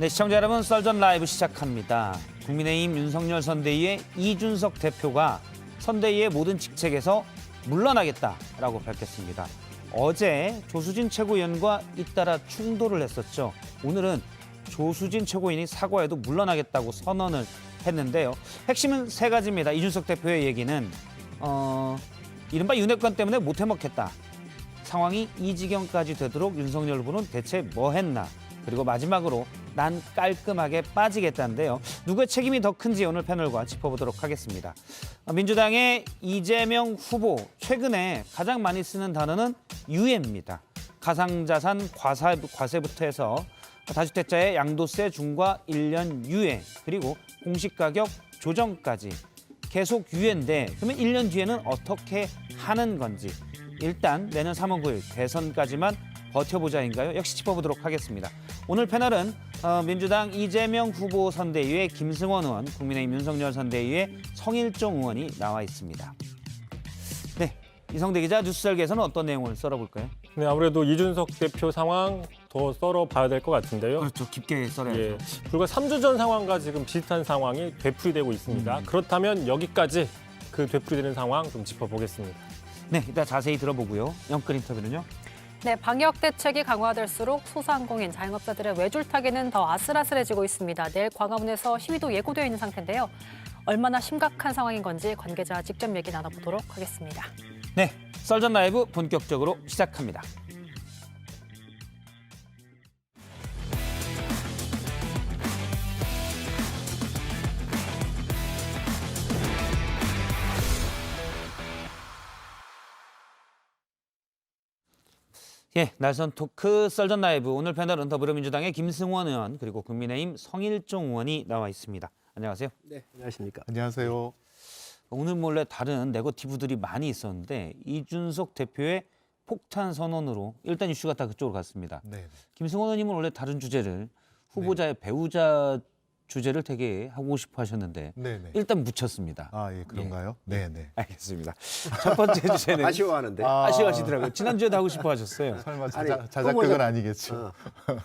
네, 시청자 여러분, 썰전 라이브 시작합니다. 국민의힘 윤석열 선대위의 이준석 대표가 선대위의 모든 직책에서 물러나겠다라고 밝혔습니다. 어제 조수진 최고위원과 잇따라 충돌을 했었죠. 오늘은 조수진 최고위원이 사과에도 물러나겠다고 선언을 했는데요. 핵심은 세 가지입니다. 이준석 대표의 얘기는 이른바 윤핵관 때문에 못 해먹겠다. 상황이 이 지경까지 되도록 윤석열 후보는 대체 뭐 했나. 그리고 마지막으로 난 깔끔하게 빠지겠다는데요. 누구의 책임이 더 큰지 오늘 패널과 짚어보도록 하겠습니다. 민주당의 이재명 후보, 최근에 가장 많이 쓰는 단어는 유예입니다. 가상자산 과세부터 해서 다주택자의 양도세 중과 1년 유예, 그리고 공시가격 조정까지 계속 유예인데, 그러면 1년 뒤에는 어떻게 하는 건지, 일단 내년 3월 9일 대선까지만 버텨보자인가요? 역시 짚어보도록 하겠습니다. 오늘 패널은 민주당 이재명 후보 선대위의 김승원 의원, 국민의힘 윤석열 선대위의 성일종 의원이 나와 있습니다. 네, 이성대 기자, 뉴스설계에서는 어떤 내용을 썰어볼까요? 네, 아무래도 이준석 대표 상황 더 썰어봐야 될 것 같은데요. 그렇죠, 깊게 썰어야죠. 예, 불과 3주 전 상황과 지금 비슷한 상황이 되풀이되고 있습니다. 그렇다면 여기까지 그 되풀이되는 상황 좀 짚어보겠습니다. 네, 이따 자세히 들어보고요. 영끌 인터뷰는요? 네, 방역 대책이 강화될수록 소상공인, 자영업자들의 외줄 타기는 더 아슬아슬해지고 있습니다. 내일 광화문에서 시위도 예고되어 있는 상태인데요. 얼마나 심각한 상황인 건지 관계자 직접 얘기 나눠보도록 하겠습니다. 네, 썰전 라이브 본격적으로 시작합니다. 예, 날선 토크 썰전 라이브, 오늘 패널은 더불어민주당의 김승원 의원, 그리고 국민의힘 성일종 의원이 나와 있습니다. 안녕하세요. 네, 안녕하십니까. 안녕하세요. 오늘 몰래 다른 네거티브들이 많이 있었는데 이준석 대표의 폭탄 선언으로 일단 이슈가 다 그쪽으로 갔습니다. 네. 김승원 의원님은 원래 다른 주제를, 후보자의 배우자 주제를 되게 하고 싶어 하셨는데 네네. 일단 묻혔습니다. 아, 예, 그런가요? 네네. 알겠습니다. 첫 번째 주제는 아쉬워하는데. 아쉬워하시더라고요. 지난주에도 하고 싶어 하셨어요. 설마 아니, 자작극은 아니겠죠?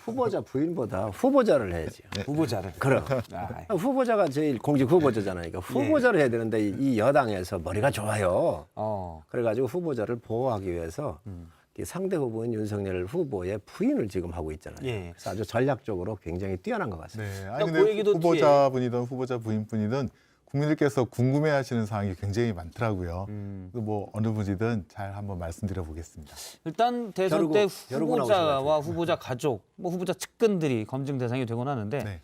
후보자 부인보다 후보자를 해야죠. 후보자를. 그럼. 아, 후보자가 제일 공직 후보자잖아요. 그러니까 후보자를 해야 되는데 이 여당에서 머리가 좋아요. 그래가지고 후보자를 보호하기 위해서 이 상대 후보인 윤석열 후보의 부인을 지금 하고 있잖아요. 예. 그래서 아주 전략적으로 굉장히 뛰어난 것 같습니다. 네. 그러니까 아니, 그 근데 얘기도 후보자분이든 후보자 부인분이든 국민들께서 궁금해하시는 사항이 굉장히 많더라고요. 그래서 뭐 어느 분이든 잘 한번 말씀드려 보겠습니다. 일단 대선 벼르고- 때 벼르고 후보자와 나오셔가지고. 후보자 가족, 뭐 후보자 측근들이 검증 대상이 되곤 하는데 네.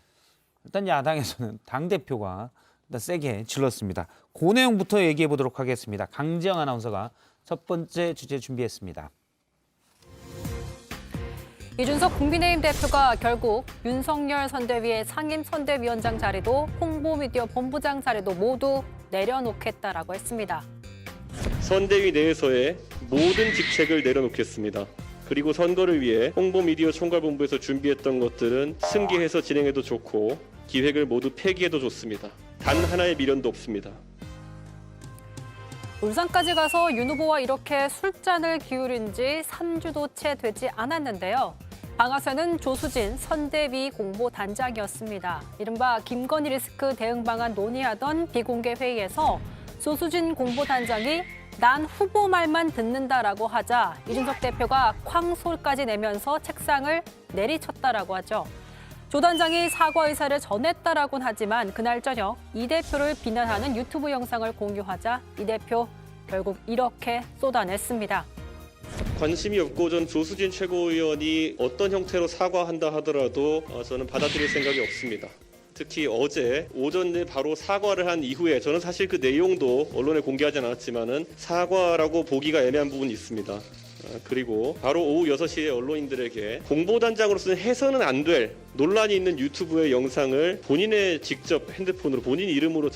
일단 야당에서는 당대표가 일단 세게 질렀습니다. 그 내용부터 얘기해 보도록 하겠습니다. 강지영 아나운서가 첫 번째 주제 준비했습니다. 이준석 국민의힘 대표가 결국 윤석열 선대위의 상임 선대위원장 자리도 홍보미디어 본부장 자리도 모두 내려놓겠다라고 했습니다. 선대위 내에서의 모든 직책을 내려놓겠습니다. 그리고 선거를 위해 홍보미디어 총괄본부에서 준비했던 것들은 승계해서 진행해도 좋고 기획을 모두 폐기해도 좋습니다. 단 하나의 미련도 없습니다. 울산까지 가서 윤 후보와 이렇게 술잔을 기울인 지 3주도 채 되지 않았는데요. 방아쇠는 조수진 선대위 공보단장이었습니다. 이른바 김건희 리스크 대응 방안 논의하던 비공개 회의에서 조수진 공보단장이 난 후보 말만 듣는다라고 하자 이준석 대표가 쾅소리까지 내면서 책상을 내리쳤다라고 하죠. 조 단장이 사과 의사를 전했다라고는 하지만 그날 저녁 이 대표를 비난하는 유튜브 영상을 공유하자 이 대표 결국 이렇게 쏟아냈습니다. 관심이 없고 전 조수진 최고위원이 어떤 형태로 사과한다 하더라도 저는 받아들일 생각이 없습니다. 특히 어제 오전에 바로 사과를 한 이후에 저는 사실 그 내용도 언론에 공개하지 않았지만은 사과라고 보기가 애매한 부분이 있습니다. 그리고 바로 오후 6시에 언론인들에게 공보단장으로서는 해서는 안 될 논란이 있는 유튜브의 영상을 본인의 직접 핸드폰으로 본인 이름으로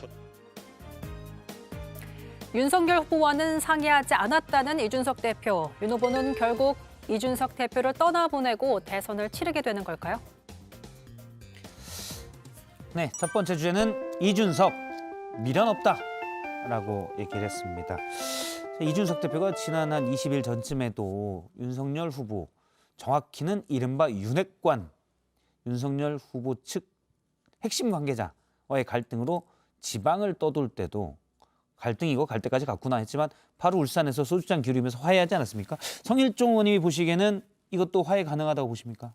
윤석열 후보와는 상의하지 않았다는 이준석 대표. 윤 후보는 결국 이준석 대표를 떠나보내고 대선을 치르게 되는 걸까요? 네, 첫 번째 주제는 이준석 미련 없다라고 얘기를 했습니다. 이준석 대표가 지난 한 20일 전쯤에도 윤석열 후보, 정확히는 이른바 윤핵관, 윤석열 후보 측 핵심 관계자와의 갈등으로 지방을 떠돌 때도 갈등이고 갈 때까지 갔구나 했지만 바로 울산에서 소주잔 기울이면서 화해하지 않았습니까? 성일종 의원님이 보시기에는 이것도 화해 가능하다고 보십니까?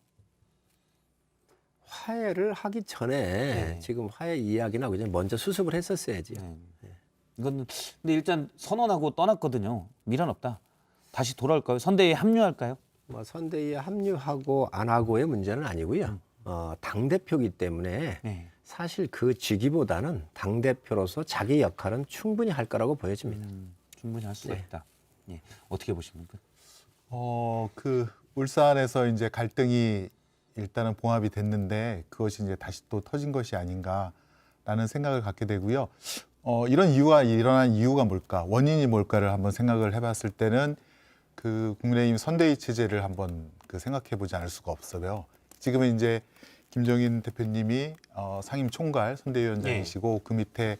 화해를 하기 전에 지금 화해 이야기나 그냥 먼저 수습을 했었어야지요. 이거는 근데 일단 선언하고 떠났거든요. 미련 없다. 다시 돌아올까요? 선대위에 합류할까요? 뭐 선대위에 합류하고 안 하고의 문제는 아니고요. 당 대표기 때문에 네. 사실 그 직위보다는 당 대표로서 자기 역할은 충분히 할 거라고 보여집니다. 충분히 할 수가 네. 있다. 예. 어떻게 보십니까? 그 울산에서 이제 갈등이 일단은 봉합이 됐는데 그것이 이제 다시 또 터진 것이 아닌가라는 생각을 갖게 되고요. 이런 이유가 일어난 이유가 뭘까, 원인이 뭘까를 한번 생각을 해봤을 때는 그 국민의힘 선대위 체제를 한번 그 생각해보지 않을 수가 없어요. 지금은 이제 김종인 대표님이 상임 총괄 선대위원장이시고 그 밑에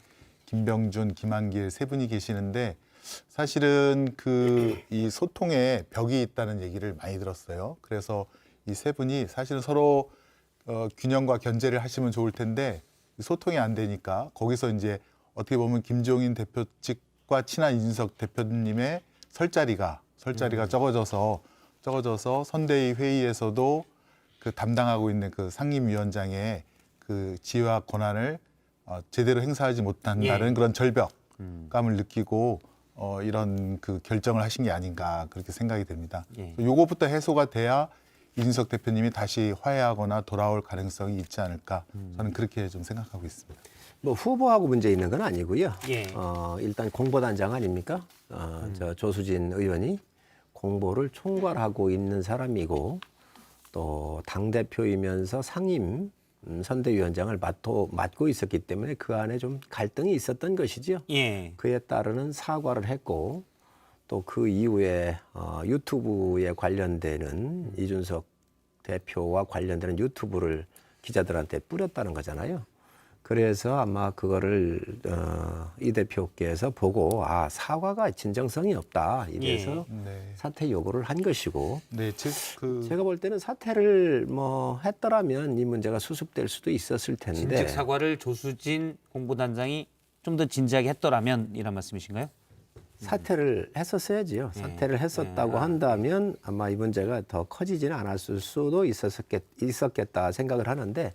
김병준, 김한길 세 분이 계시는데 사실은 그 이 소통에 벽이 있다는 얘기를 많이 들었어요. 그래서 이 세 분이 사실은 서로 균형과 견제를 하시면 좋을 텐데 소통이 안 되니까 거기서 이제 어떻게 보면 김종인 대표 측과 친한 이준석 대표님의 설자리가 적어져서 선대위 회의에서도 그 담당하고 있는 그 상임위원장의 그 지휘와 권한을 제대로 행사하지 못한다는 그런 절벽감을 느끼고 이런 그 결정을 하신 게 아닌가 그렇게 생각이 됩니다. 요거부터 해소가 돼야 이준석 대표님이 다시 화해하거나 돌아올 가능성이 있지 않을까 저는 그렇게 좀 생각하고 있습니다. 뭐 후보하고 문제 있는 건 아니고요. 예. 일단 공보단장 아닙니까? 저 조수진 의원이 공보를 총괄하고 있는 사람이고 또 당대표이면서 상임 선대위원장을 맡고 있었기 때문에 그 안에 좀 갈등이 있었던 것이죠. 예. 그에 따르는 사과를 했고 또 그 이후에 유튜브에 관련되는 이준석 대표와 관련되는 유튜브를 기자들한테 뿌렸다는 거잖아요. 그래서 아마 그거를 이 대표께서 보고 사과가 진정성이 없다 이래서 네. 사퇴 요구를 한 것이고 네, 제가 볼 때는 사퇴를 뭐 했더라면 이 문제가 수습될 수도 있었을 텐데 진즉 사과를 조수진 공보단장이 좀 더 진지하게 했더라면 이런 말씀이신가요? 사퇴를 했었어야지요. 사퇴를 했었다고 한다면 아마 이 문제가 더 커지지는 않았을 수도 있었겠다 생각을 하는데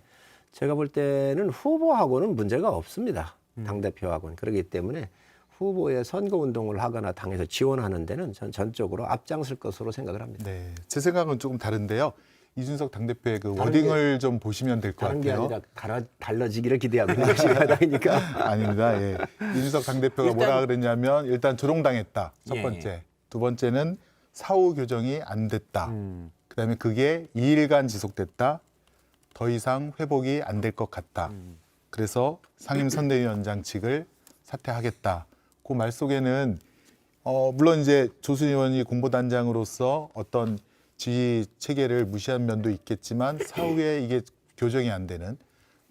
제가 볼 때는 후보하고는 문제가 없습니다. 당대표하고는. 그렇기 때문에 후보의 선거운동을 하거나 당에서 지원하는 데는 전 전적으로 앞장설 것으로 생각을 합니다. 네, 제 생각은 조금 다른데요. 이준석 당대표의 그 워딩을 좀 보시면 될 것 다른 게 같아요. 아니라 달라지기를 기대하고 있는 것이 야당이니까. 아닙니다. 예. 이준석 당대표가 뭐라 그랬냐면 일단 조롱당했다. 첫 번째. 두 번째는 사후 교정이 안 됐다. 그다음에 그게 2일간 지속됐다. 더 이상 회복이 안 될 것 같다. 그래서 상임선대위원장 측을 사퇴하겠다. 그 말 속에는 물론 이제 조수진 의원이 공보단장으로서 어떤 지휘 체계를 무시한 면도 있겠지만 사후에 이게 교정이 안 되는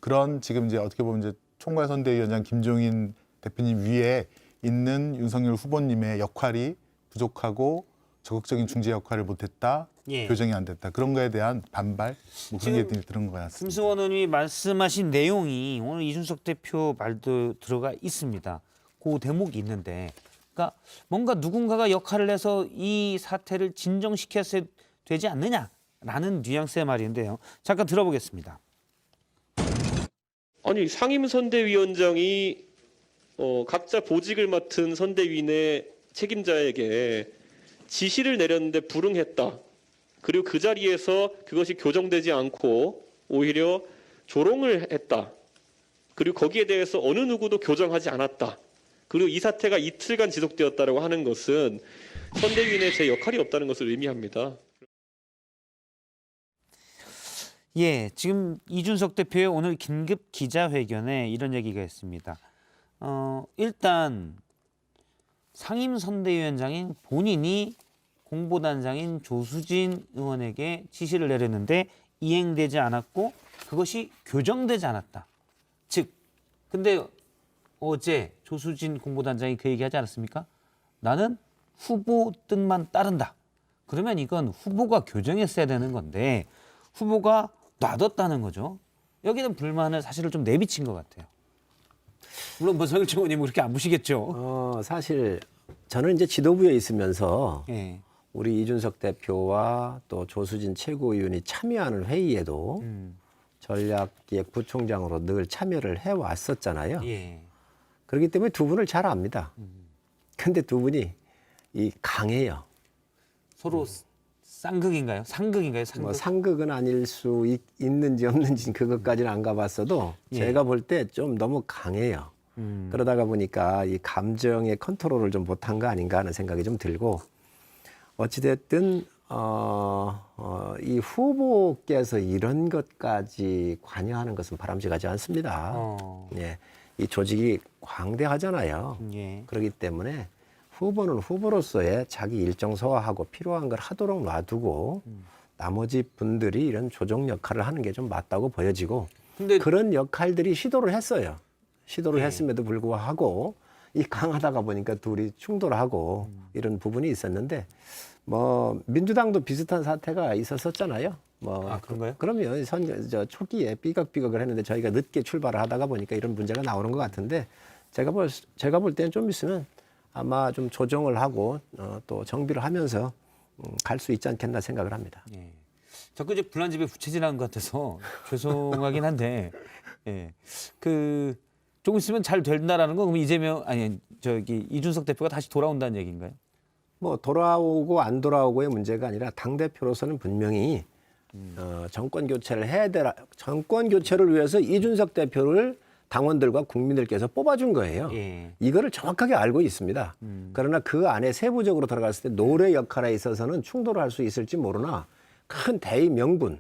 그런 지금 이제 어떻게 보면 이제 총괄선대위원장 김종인 대표님 위에 있는 윤석열 후보님의 역할이 부족하고 적극적인 중재 역할을 못했다. 교정이 안 됐다. 그런 거에 대한 반발 뭐 그런 게 들은 것 같습니다. 김승원 의원이 말씀하신 내용이 오늘 이준석 대표 말도 들어가 있습니다. 그 대목이 있는데 그러니까 뭔가 누군가가 역할을 해서 이 사태를 진정시켰어야 되지 않느냐라는 뉘앙스의 말인데요. 잠깐 들어보겠습니다. 아니 상임선대위원장이 각자 보직을 맡은 선대위내 책임자에게 지시를 내렸는데 불응했다. 그리고 그 자리에서 그것이 교정되지 않고 오히려 조롱을 했다. 그리고 거기에 대해서 어느 누구도 교정하지 않았다. 그리고 이 사태가 이틀간 지속되었다고 하는 것은 선대위 내 제 역할이 없다는 것을 의미합니다. 예, 지금 이준석 대표의 오늘 긴급 기자회견에 이런 얘기가 있습니다. 일단 상임선대위원장인 본인이 공보단장인 조수진 의원에게 지시를 내렸는데 이행되지 않았고 그것이 교정되지 않았다. 즉, 근데 어제 조수진 공보단장이 그 얘기하지 않았습니까? 나는 후보 뜻만 따른다. 그러면 이건 후보가 교정했어야 되는 건데 후보가 놔뒀다는 거죠. 여기는 불만을 사실을 좀 내비친 것 같아요. 물론 뭐 성일종 의원님 그렇게 안 보시겠죠. 사실 저는 이제 지도부에 있으면서 예. 우리 이준석 대표와 또 조수진 최고위원이 참여하는 회의에도 전략기획 부총장으로 늘 참여를 해왔었잖아요. 예. 그렇기 때문에 두 분을 잘 압니다. 근데 두 분이 강해요. 서로 쌍극인가요? 상극인가요? 상극. 뭐 상극은 아닐 수 있는지 없는지 그것까지는 안 가봤어도 예. 제가 볼 때 좀 너무 강해요. 그러다가 보니까 이 감정의 컨트롤을 좀 못한 거 아닌가 하는 생각이 좀 들고 어찌됐든 이 후보께서 이런 것까지 관여하는 것은 바람직하지 않습니다. 예, 이 조직이 광대하잖아요. 예. 그렇기 때문에 후보는 후보로서의 자기 일정 소화하고 필요한 걸 하도록 놔두고 나머지 분들이 이런 조정 역할을 하는 게 좀 맞다고 보여지고 근데 그런 역할들이 시도를 했어요. 시도를 했음에도 불구하고 이 강하다가 보니까 둘이 충돌하고 이런 부분이 있었는데 뭐 민주당도 비슷한 사태가 있었었잖아요. 뭐 그런가요? 그러면 저 초기에 삐걱삐걱을 했는데 저희가 늦게 출발을 하다가 보니까 이런 문제가 나오는 것 같은데 제가 볼 때는 좀 있으면 아마 좀 조정을 하고 또 정비를 하면서 갈 수 있지 않겠나 생각을 합니다. 예. 자꾸 이제 불난 집에 부채질하는 것 같아서 죄송하긴 한데, 예. 조금 있으면 잘 된다라는 건 그럼 이준석 대표가 다시 돌아온다는 얘기인가요? 뭐 돌아오고 안 돌아오고의 문제가 아니라 당 대표로서는 분명히 정권 교체를 해야 되라. 정권 교체를 위해서 이준석 대표를 당원들과 국민들께서 뽑아준 거예요. 예. 이거를 정확하게 알고 있습니다. 그러나 그 안에 세부적으로 들어갔을 때 노래 역할에 있어서는 충돌을 할 수 있을지 모르나 큰 대의 명분,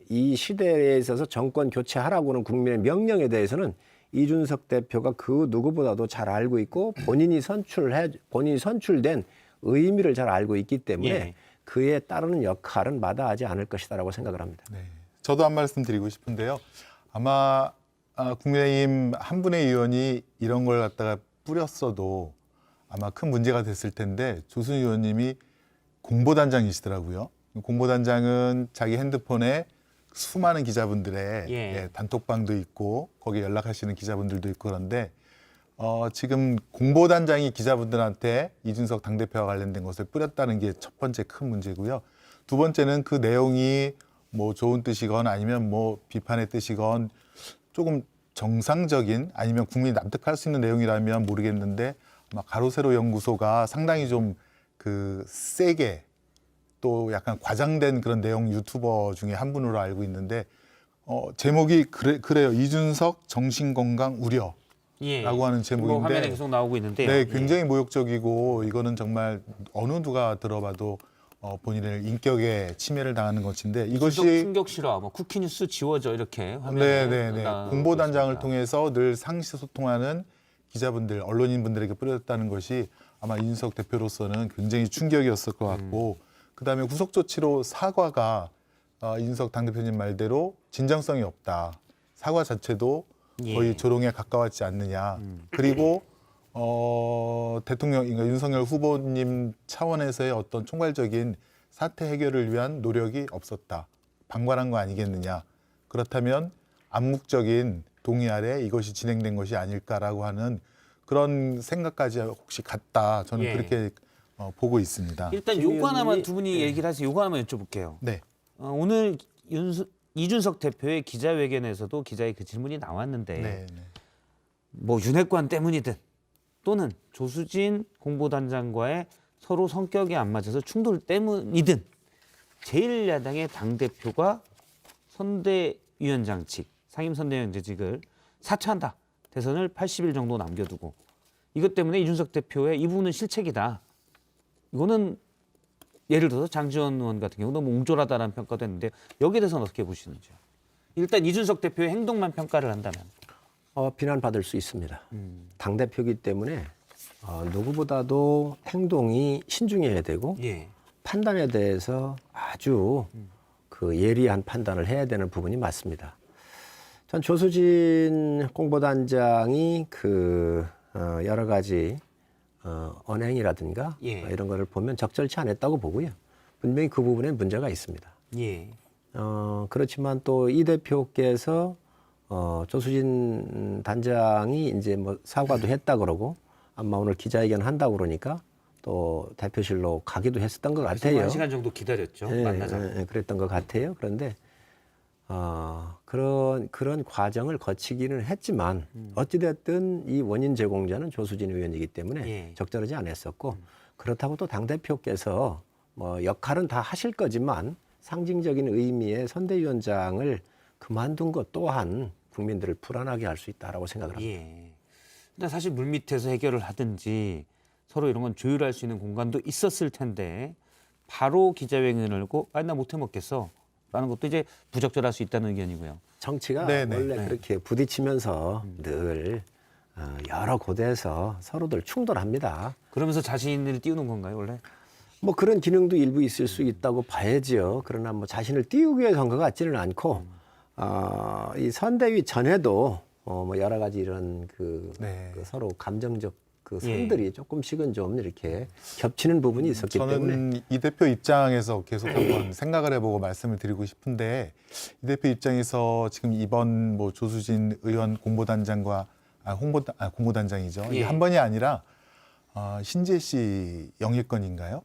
이 시대에 있어서 정권 교체하라고는 국민의 명령에 대해서는 이준석 대표가 그 누구보다도 잘 알고 있고 본인이 선출된 의미를 잘 알고 있기 때문에 예. 그에 따르는 역할은 마다하지 않을 것이다라고 생각을 합니다. 네. 저도 한 말씀 드리고 싶은데요. 아마 국민의힘 한 분의 의원이 이런 걸 갖다가 뿌렸어도 아마 큰 문제가 됐을 텐데 조순 의원님이 공보단장이시더라고요. 공보단장은 자기 핸드폰에 수많은 기자분들의 예. 단톡방도 있고 거기에 연락하시는 기자분들도 있고 그런데 지금 공보단장이 기자분들한테 이준석 당대표와 관련된 것을 뿌렸다는 게 첫 번째 큰 문제고요. 두 번째는 그 내용이 뭐 좋은 뜻이건 아니면 뭐 비판의 뜻이건 조금 정상적인 아니면 국민이 납득할 수 있는 내용이라면 모르겠는데 아마 가로세로 연구소가 상당히 좀 세게 또 약간 과장된 그런 내용 유튜버 중에 한 분으로 알고 있는데 제목이 그래요. 이준석 정신건강 우려라고 예. 하는 제목인데 화면에 계속 나오고 있는데요. 네, 굉장히 모욕적이고 이거는 정말 어느 누가 들어봐도 본인의 인격에 침해를 당하는 것인데 이것이 충격 실화, 뭐 쿠키뉴스 지워져 이렇게 화면에 네네네 나오고 공보단장을 있습니다. 통해서 늘 상시 소통하는 기자분들, 언론인분들에게 뿌렸다는 것이 아마 이준석 대표로서는 굉장히 충격이었을 것 같고 그다음에 후속 조치로 사과가 이준석 당대표님 말대로 진정성이 없다. 사과 자체도 거의 예. 조롱에 가까웠지 않느냐. 그리고 대통령, 그러니까 윤석열 후보님 차원에서의 어떤 총괄적인 사태 해결을 위한 노력이 없었다. 방관한 거 아니겠느냐. 그렇다면 암묵적인 동의 아래 이것이 진행된 것이 아닐까라고 하는 그런 생각까지 혹시 같다. 저는 예. 그렇게 보고 있습니다. 일단 요거 하나만 두 분이 얘기를 하세요. 요거 하나만 여쭤볼게요. 네. 오늘 이준석 대표의 기자회견에서도 기자의 그 질문이 나왔는데 네. 네. 뭐 윤핵관 때문이든 또는 조수진 공보단장과의 서로 성격이 안 맞아서 충돌 때문이든 제1야당의 당대표가 선대위원장 직, 상임선대위원장직을 사퇴한다. 대선을 80일 정도 남겨두고 이것 때문에 이준석 대표의 이 부분은 실책이다. 이거는 예를 들어서 장지원 의원 같은 경우 너무 옹졸하다라는 평가도 했는데 여기에 대해서는 어떻게 보시는지요? 일단 이준석 대표의 행동만 평가를 한다면. 비난받을 수 있습니다. 당대표이기 때문에 누구보다도 행동이 신중해야 되고 예. 판단에 대해서 아주 예리한 판단을 해야 되는 부분이 맞습니다. 전 조수진 공보단장이 여러 가지 언행이라든가 예. 이런 거를 보면 적절치 않았다고 보고요. 분명히 그 부분에 문제가 있습니다. 예. 그렇지만 또 이 대표께서 조수진 단장이 이제 뭐 사과도 했다 그러고 아마 오늘 기자회견 한다 그러니까 또 대표실로 가기도 했었던 것 같아요. 1시간 정도 기다렸죠. 만나자고. 그랬던 것 같아요. 그런데 그런 과정을 거치기는 했지만 어찌됐든 이 원인 제공자는 조수진 의원이기 때문에 예. 적절하지 않았었고 그렇다고 또 당대표께서 뭐 역할은 다 하실 거지만 상징적인 의미의 선대위원장을 그만둔 것 또한 국민들을 불안하게 할 수 있다라고 생각을 합니다. 예. 근데 사실 물밑에서 해결을 하든지 서로 이런 건 조율할 수 있는 공간도 있었을 텐데 바로 기자회견을 열고 나 못해 먹겠어 라는 것도 이제 부적절할 수 있다는 의견이고요. 정치가 네네. 원래 네. 그렇게 부딪히면서 늘 여러 고대에서 서로들 충돌합니다. 그러면서 자신을 띄우는 건가요, 원래? 뭐 그런 기능도 일부 있을 수 있다고 봐야지요. 그러나 뭐 자신을 띄우기 위해서 한 것 같지는 않고 이 선대위 전에도 뭐 여러 가지 이런 그 서로 감정적 그 선들이 조금씩은 좀 이렇게 겹치는 부분이 있었기 때문에 저는 이 대표 입장에서 계속 한번 생각을 해보고 말씀을 드리고 싶은데 이 대표 입장에서 지금 이번 뭐 조수진 의원 공보단장과 공보단장이죠. 예. 이게 한 번이 아니라 신재 씨 영입건인가요?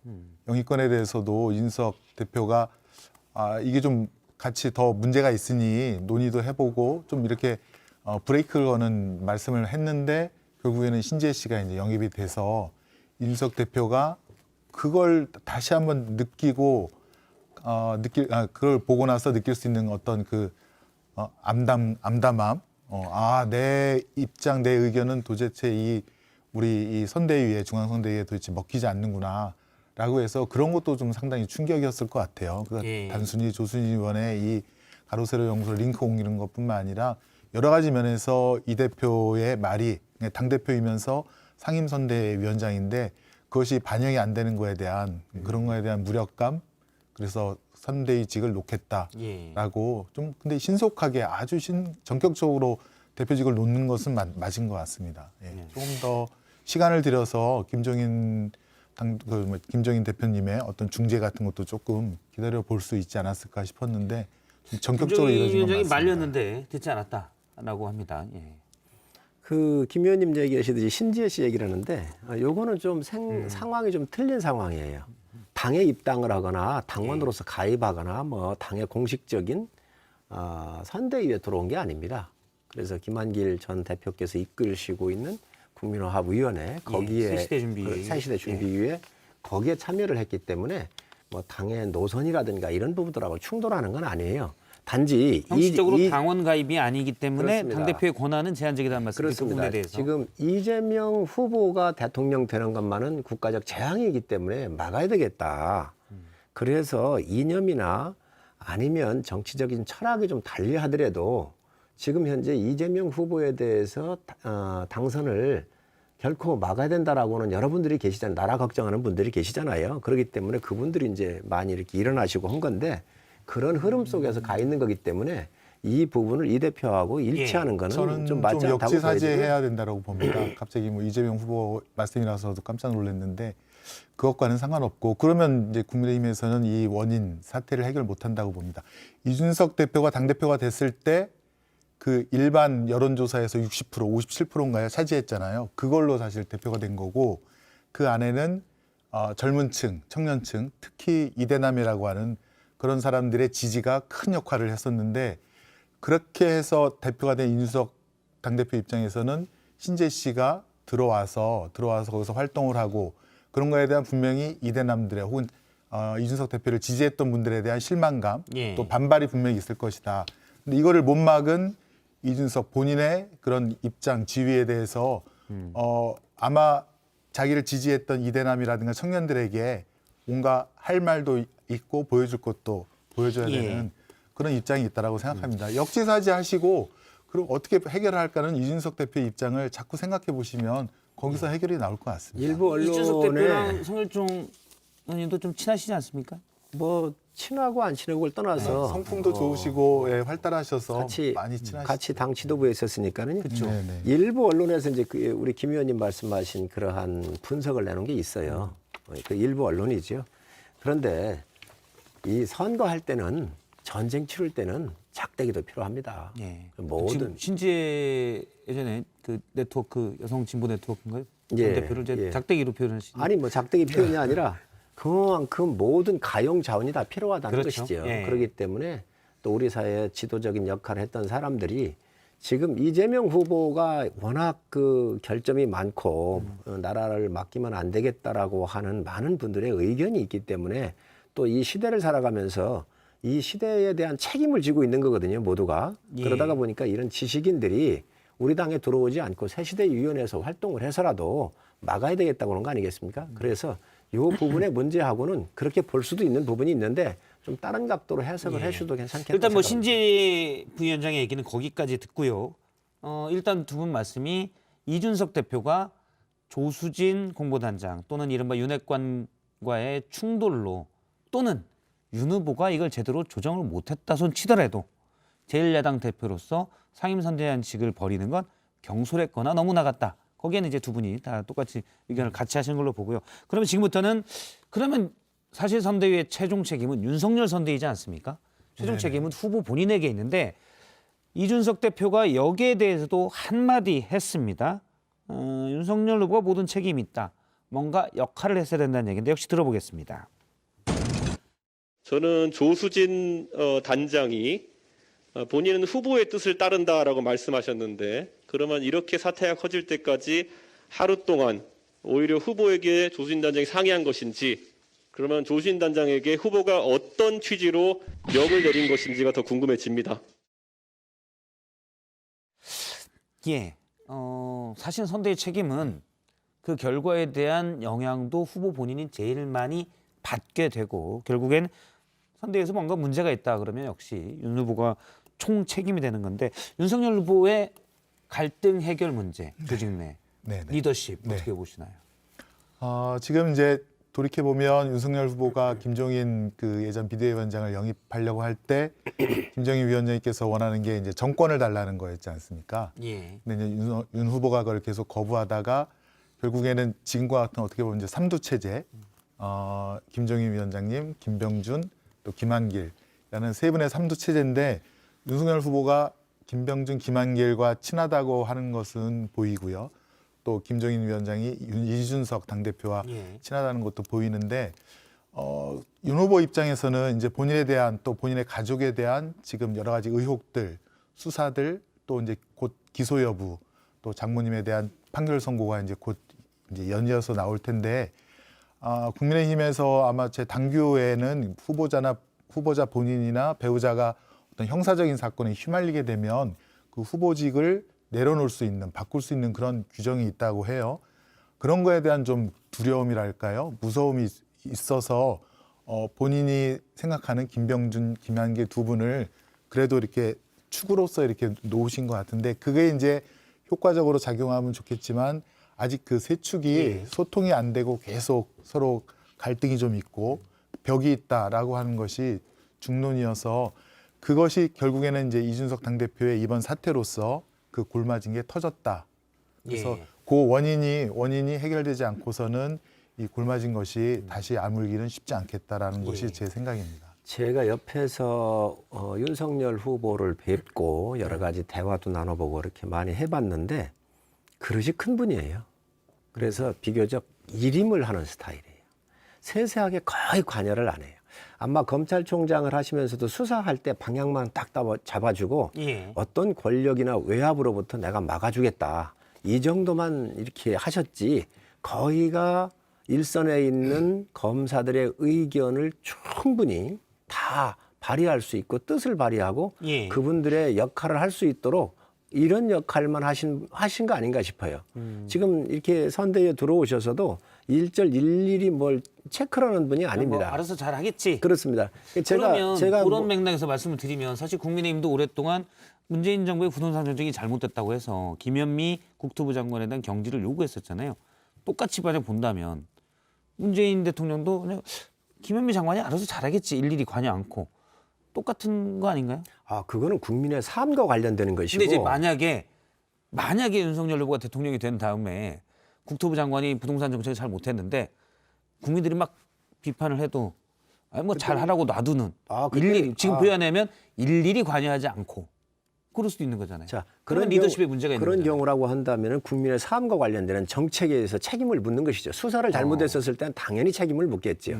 영입건에 대해서도 윤석 대표가 이게 좀 같이 더 문제가 있으니 논의도 해보고 좀 이렇게 브레이크를 거는 말씀을 했는데 결국에는 신재 씨가 이제 영입이 돼서 윤석 대표가 그걸 다시 한번 느끼고 그걸 보고 나서 느낄 수 있는 어떤 그 암담함, 내 입장, 내 의견은 도대체 우리 이 선대위에 중앙선대위에 도대체 먹히지 않는구나라고 해서 그런 것도 좀 상당히 충격이었을 것 같아요. 그러니까 단순히 조수진 의원의 이 가로세로 영수로 링크 옮기는 것뿐만 아니라 여러 가지 면에서 이 대표의 말이 당대표이면서 상임선대위원장인데 그것이 반영이 안 되는 거에 대한 그런 거에 대한 무력감, 그래서 선대위직을 놓겠다라고 좀 근데 신속하게 아주 전격적으로 대표직을 놓는 것은 맞은 것 같습니다. 조금 더 시간을 들여서 김종인 대표님의 어떤 중재 같은 것도 조금 기다려 볼 수 있지 않았을까 싶었는데 전격적으로 이루어진 건 위원장이 맞습니다. 말렸는데 듣지 않았다라고 합니다. 예. 그 김 의원님 얘기하시듯이 신지혜 씨 얘기를 하는데 요거는 좀 상황이 좀 틀린 상황이에요. 당에 입당을 하거나 당원으로서 가입하거나 뭐 당의 공식적인 선대위에 들어온 게 아닙니다. 그래서 김한길 전 대표께서 이끌시고 있는 국민화합위원회 거기에 새시대 준비위에 거기에 참여를 했기 때문에 뭐 당의 노선이라든가 이런 부분들하고 충돌하는 건 아니에요. 단지 형식적으로 당원 가입이 아니기 때문에 그렇습니다. 당대표의 권한은 제한적이라는 말씀이죠. 그 부분에 대해서. 지금 이재명 후보가 대통령 되는 것만은 국가적 재앙이기 때문에 막아야 되겠다. 그래서 이념이나 아니면 정치적인 철학이 좀 달리 하더라도 지금 현재 이재명 후보에 대해서 당선을 결코 막아야 된다라고는 여러분들이 계시잖아요. 나라 걱정하는 분들이 계시잖아요. 그렇기 때문에 그분들이 이제 많이 이렇게 일어나시고 한 건데 그런 흐름 속에서 가 있는 거기 때문에 이 부분을 이 대표하고 일치하는 거는 저는 좀 맞지 좀 않다고 보여지고요. 역지사지해야 된다고 봅니다. 갑자기 뭐 이재명 후보 말씀이라서도 깜짝 놀랐는데 그것과는 상관없고 그러면 이제 국민의힘에서는 이 원인 사태를 해결 못한다고 봅니다. 이준석 대표가 당대표가 됐을 때 그 일반 여론조사에서 60%, 57%인가요? 차지했잖아요. 그걸로 사실 대표가 된 거고 그 안에는 젊은 층, 청년층, 특히 이대남이라고 하는 그런 사람들의 지지가 큰 역할을 했었는데 그렇게 해서 대표가 된 이준석 당대표 입장에서는 신재 씨가 들어와서 거기서 활동을 하고 그런 거에 대한 분명히 이대남들의 혹은 이준석 대표를 지지했던 분들에 대한 실망감 또 반발이 분명히 있을 것이다. 근데 이거를 못 막은 이준석 본인의 그런 입장, 지위에 대해서 아마 자기를 지지했던 이대남이라든가 청년들에게 뭔가 할 말도 있고 보여줄 것도 보여줘야 되는 그런 입장이 있다라고 생각합니다. 역지사지하시고 그럼 어떻게 해결할까는 이준석 대표의 입장을 자꾸 생각해 보시면 거기서 해결이 나올 것 같습니다. 일부 이준석 언론에 대표랑 성일종 의원님도 좀 친하시지 않습니까? 뭐 친하고 안 친하고를 떠나서 성품도 좋으시고 활달하셔서 많이 친하시죠. 같이 당 지도부에 있었으니까는 네네. 일부 언론에서 이제 우리 김 의원님 말씀하신 그러한 분석을 내놓은 게 있어요. 그 일부 언론이죠. 그런데 이 선거할 때는 전쟁 치를 때는 작대기도 필요합니다. 예. 모든 지금 신지혜 예전에 그 네트워크 여성 진보 네트워크인가요? 예, 대표를 이제 예. 작대기로 표현하시는. 아니 뭐 작대기 표현이 아니라 그만큼 모든 가용 자원이 다 필요하다는 그렇죠. 것이죠. 예. 그렇기 때문에 또 우리 사회에 지도적인 역할을 했던 사람들이 지금 이재명 후보가 워낙 그 결점이 많고 나라를 맡기면 안 되겠다라고 하는 많은 분들의 의견이 있기 때문에 또 이 시대를 살아가면서 이 시대에 대한 책임을 지고 있는 거거든요, 모두가. 예. 그러다가 보니까 이런 지식인들이 우리 당에 들어오지 않고 새시대위원회에서 활동을 해서라도 막아야 되겠다고 하는 거 아니겠습니까? 그래서 이 부분의 문제하고는 그렇게 볼 수도 있는 부분이 있는데 좀 다른 각도로 해석을 해주셔도 괜찮겠다. 일단 뭐 생각합니다. 신지혜 부위원장의 얘기는 거기까지 듣고요. 일단 두 분 말씀이 이준석 대표가 조수진 공보단장 또는 이른바 윤핵관과의 충돌로 또는 윤 후보가 이걸 제대로 조정을 못했다 손 치더라도 제1야당 대표로서 상임선대위원직을 벌이는 건 경솔했거나 너무 나갔다. 거기에는 이제 두 분이 다 똑같이 의견을 같이 하시는 걸로 보고요. 그러면 지금부터는 그러면 사실 선대위의 최종 책임은 윤석열 선대위지 않습니까? 최종 책임은 후보 본인에게 있는데 이준석 대표가 여기에 대해서도 한마디 했습니다. 윤석열 후보가 모든 책임이 있다. 뭔가 역할을 했어야 된다는 얘기인데 역시 들어보겠습니다. 저는 조수진 단장이 본인은 후보의 뜻을 따른다라고 말씀하셨는데 그러면 이렇게 사태가 커질 때까지 하루 동안 오히려 후보에게 조수진 단장이 상의한 것인지 그러면 조수진 단장에게 후보가 어떤 취지로 명을 내린 것인지가 더 궁금해집니다. 예, 사실 선대위 책임은 그 결과에 대한 영향도 후보 본인이 제일 많이 받게 되고 결국엔 선대위에서 뭔가 문제가 있다 그러면 역시 윤 후보가 총 책임이 되는 건데 윤석열 후보의 갈등 해결 문제, 조직 내 네, 네. 리더십 네. 어떻게 보시나요? 지금 이제 돌이켜 보면 윤석열 후보가 김종인 그 예전 비대위원장을 영입하려고 할 때 김종인 위원장님께서 원하는 게 이제 정권을 달라는 거였지 않습니까? 예, 근데 이제 윤 후보가 그걸 계속 거부하다가 결국에는 지금과 같은 어떻게 보면 이제 삼두 체제, 김종인 위원장님, 김병준, 또 김한길이라는 세 분의 삼두 체제인데 윤석열 후보가 김병준, 김한길과 친하다고 하는 것은 보이고요. 또 김종인 위원장이 이준석 당대표와 예. 친하다는 것도 보이는데 윤 후보 입장에서는 이제 본인에 대한 또 본인의 가족에 대한 지금 여러 가지 의혹들, 수사들 또 이제 곧 기소 여부 또 장모님에 대한 판결 선고가 이제 곧 이제 연이어서 나올 텐데 국민의힘에서 아마 제 당규에는 후보자 본인이나 배우자가 어떤 형사적인 사건에 휘말리게 되면 그 후보직을 내려놓을 수 있는, 바꿀 수 있는 그런 규정이 있다고 해요. 그런 거에 대한 좀 두려움이랄까요? 무서움이 있어서 본인이 생각하는 김병준, 김한길 두 분을 그래도 이렇게 축으로서 이렇게 놓으신 것 같은데 그게 이제 효과적으로 작용하면 좋겠지만 아직 그 세 축이 소통이 안 되고 계속 서로 갈등이 좀 있고 벽이 있다라고 하는 것이 중론이어서 그것이 결국에는 이제 이준석 당대표의 이번 사태로서 그 골맞은 게 터졌다. 그래서 예. 그 원인이 해결되지 않고서는 이 골맞은 것이 다시 아물기는 쉽지 않겠다라는 것이 제 생각입니다. 제가 옆에서 윤석열 후보를 뵙고 여러 가지 대화도 나눠보고 이렇게 많이 해봤는데 그릇이 큰 분이에요. 그래서 비교적 일임을 하는 스타일이에요. 세세하게 거의 관여를 안 해요. 아마 검찰총장을 하시면서도 수사할 때 방향만 딱 잡아주고 예. 어떤 권력이나 외압으로부터 내가 막아주겠다. 이 정도만 이렇게 하셨지 거의가 일선에 있는 검사들의 의견을 충분히 다 발휘할 수 있고 뜻을 발휘하고 예. 그분들의 역할을 할 수 있도록 이런 역할만 하신 거 아닌가 싶어요. 지금 이렇게 선대위에 들어오셔서도 일일이 뭘 체크하는 분이 아닙니다. 뭐 알아서 잘 하겠지. 그렇습니다. 그러면 제가 그런 맥락에서 말씀을 드리면 사실 국민의힘도 오랫동안 문재인 정부의 부동산 정책이 잘못됐다고 해서 김현미 국토부 장관에 대한 경질을 요구했었잖아요. 똑같이 만약 본다면 문재인 대통령도 그냥 김현미 장관이 알아서 잘하겠지. 일일이 관여 않고. 똑같은 거 아닌가요? 그거는 국민의 삶과 관련되는 것이고. 근데 이제 만약에 윤석열 후보가 대통령이 된 다음에 국토부 장관이 부동산 정책을 잘 못했는데 국민들이 막 비판을 해도 아니 뭐 잘하라고 놔두는 그때- 일일이 지금 표현하면 일일이 관여하지 않고 그럴 수도 있는 거잖아요. 자, 그런 리더십에 문제가 있는 그런 거잖아요. 경우라고 한다면 국민의 삶과 관련되는 정책에 대해서 책임을 묻는 것이죠. 수사를 잘못했었을 때는 당연히 책임을 묻겠지요.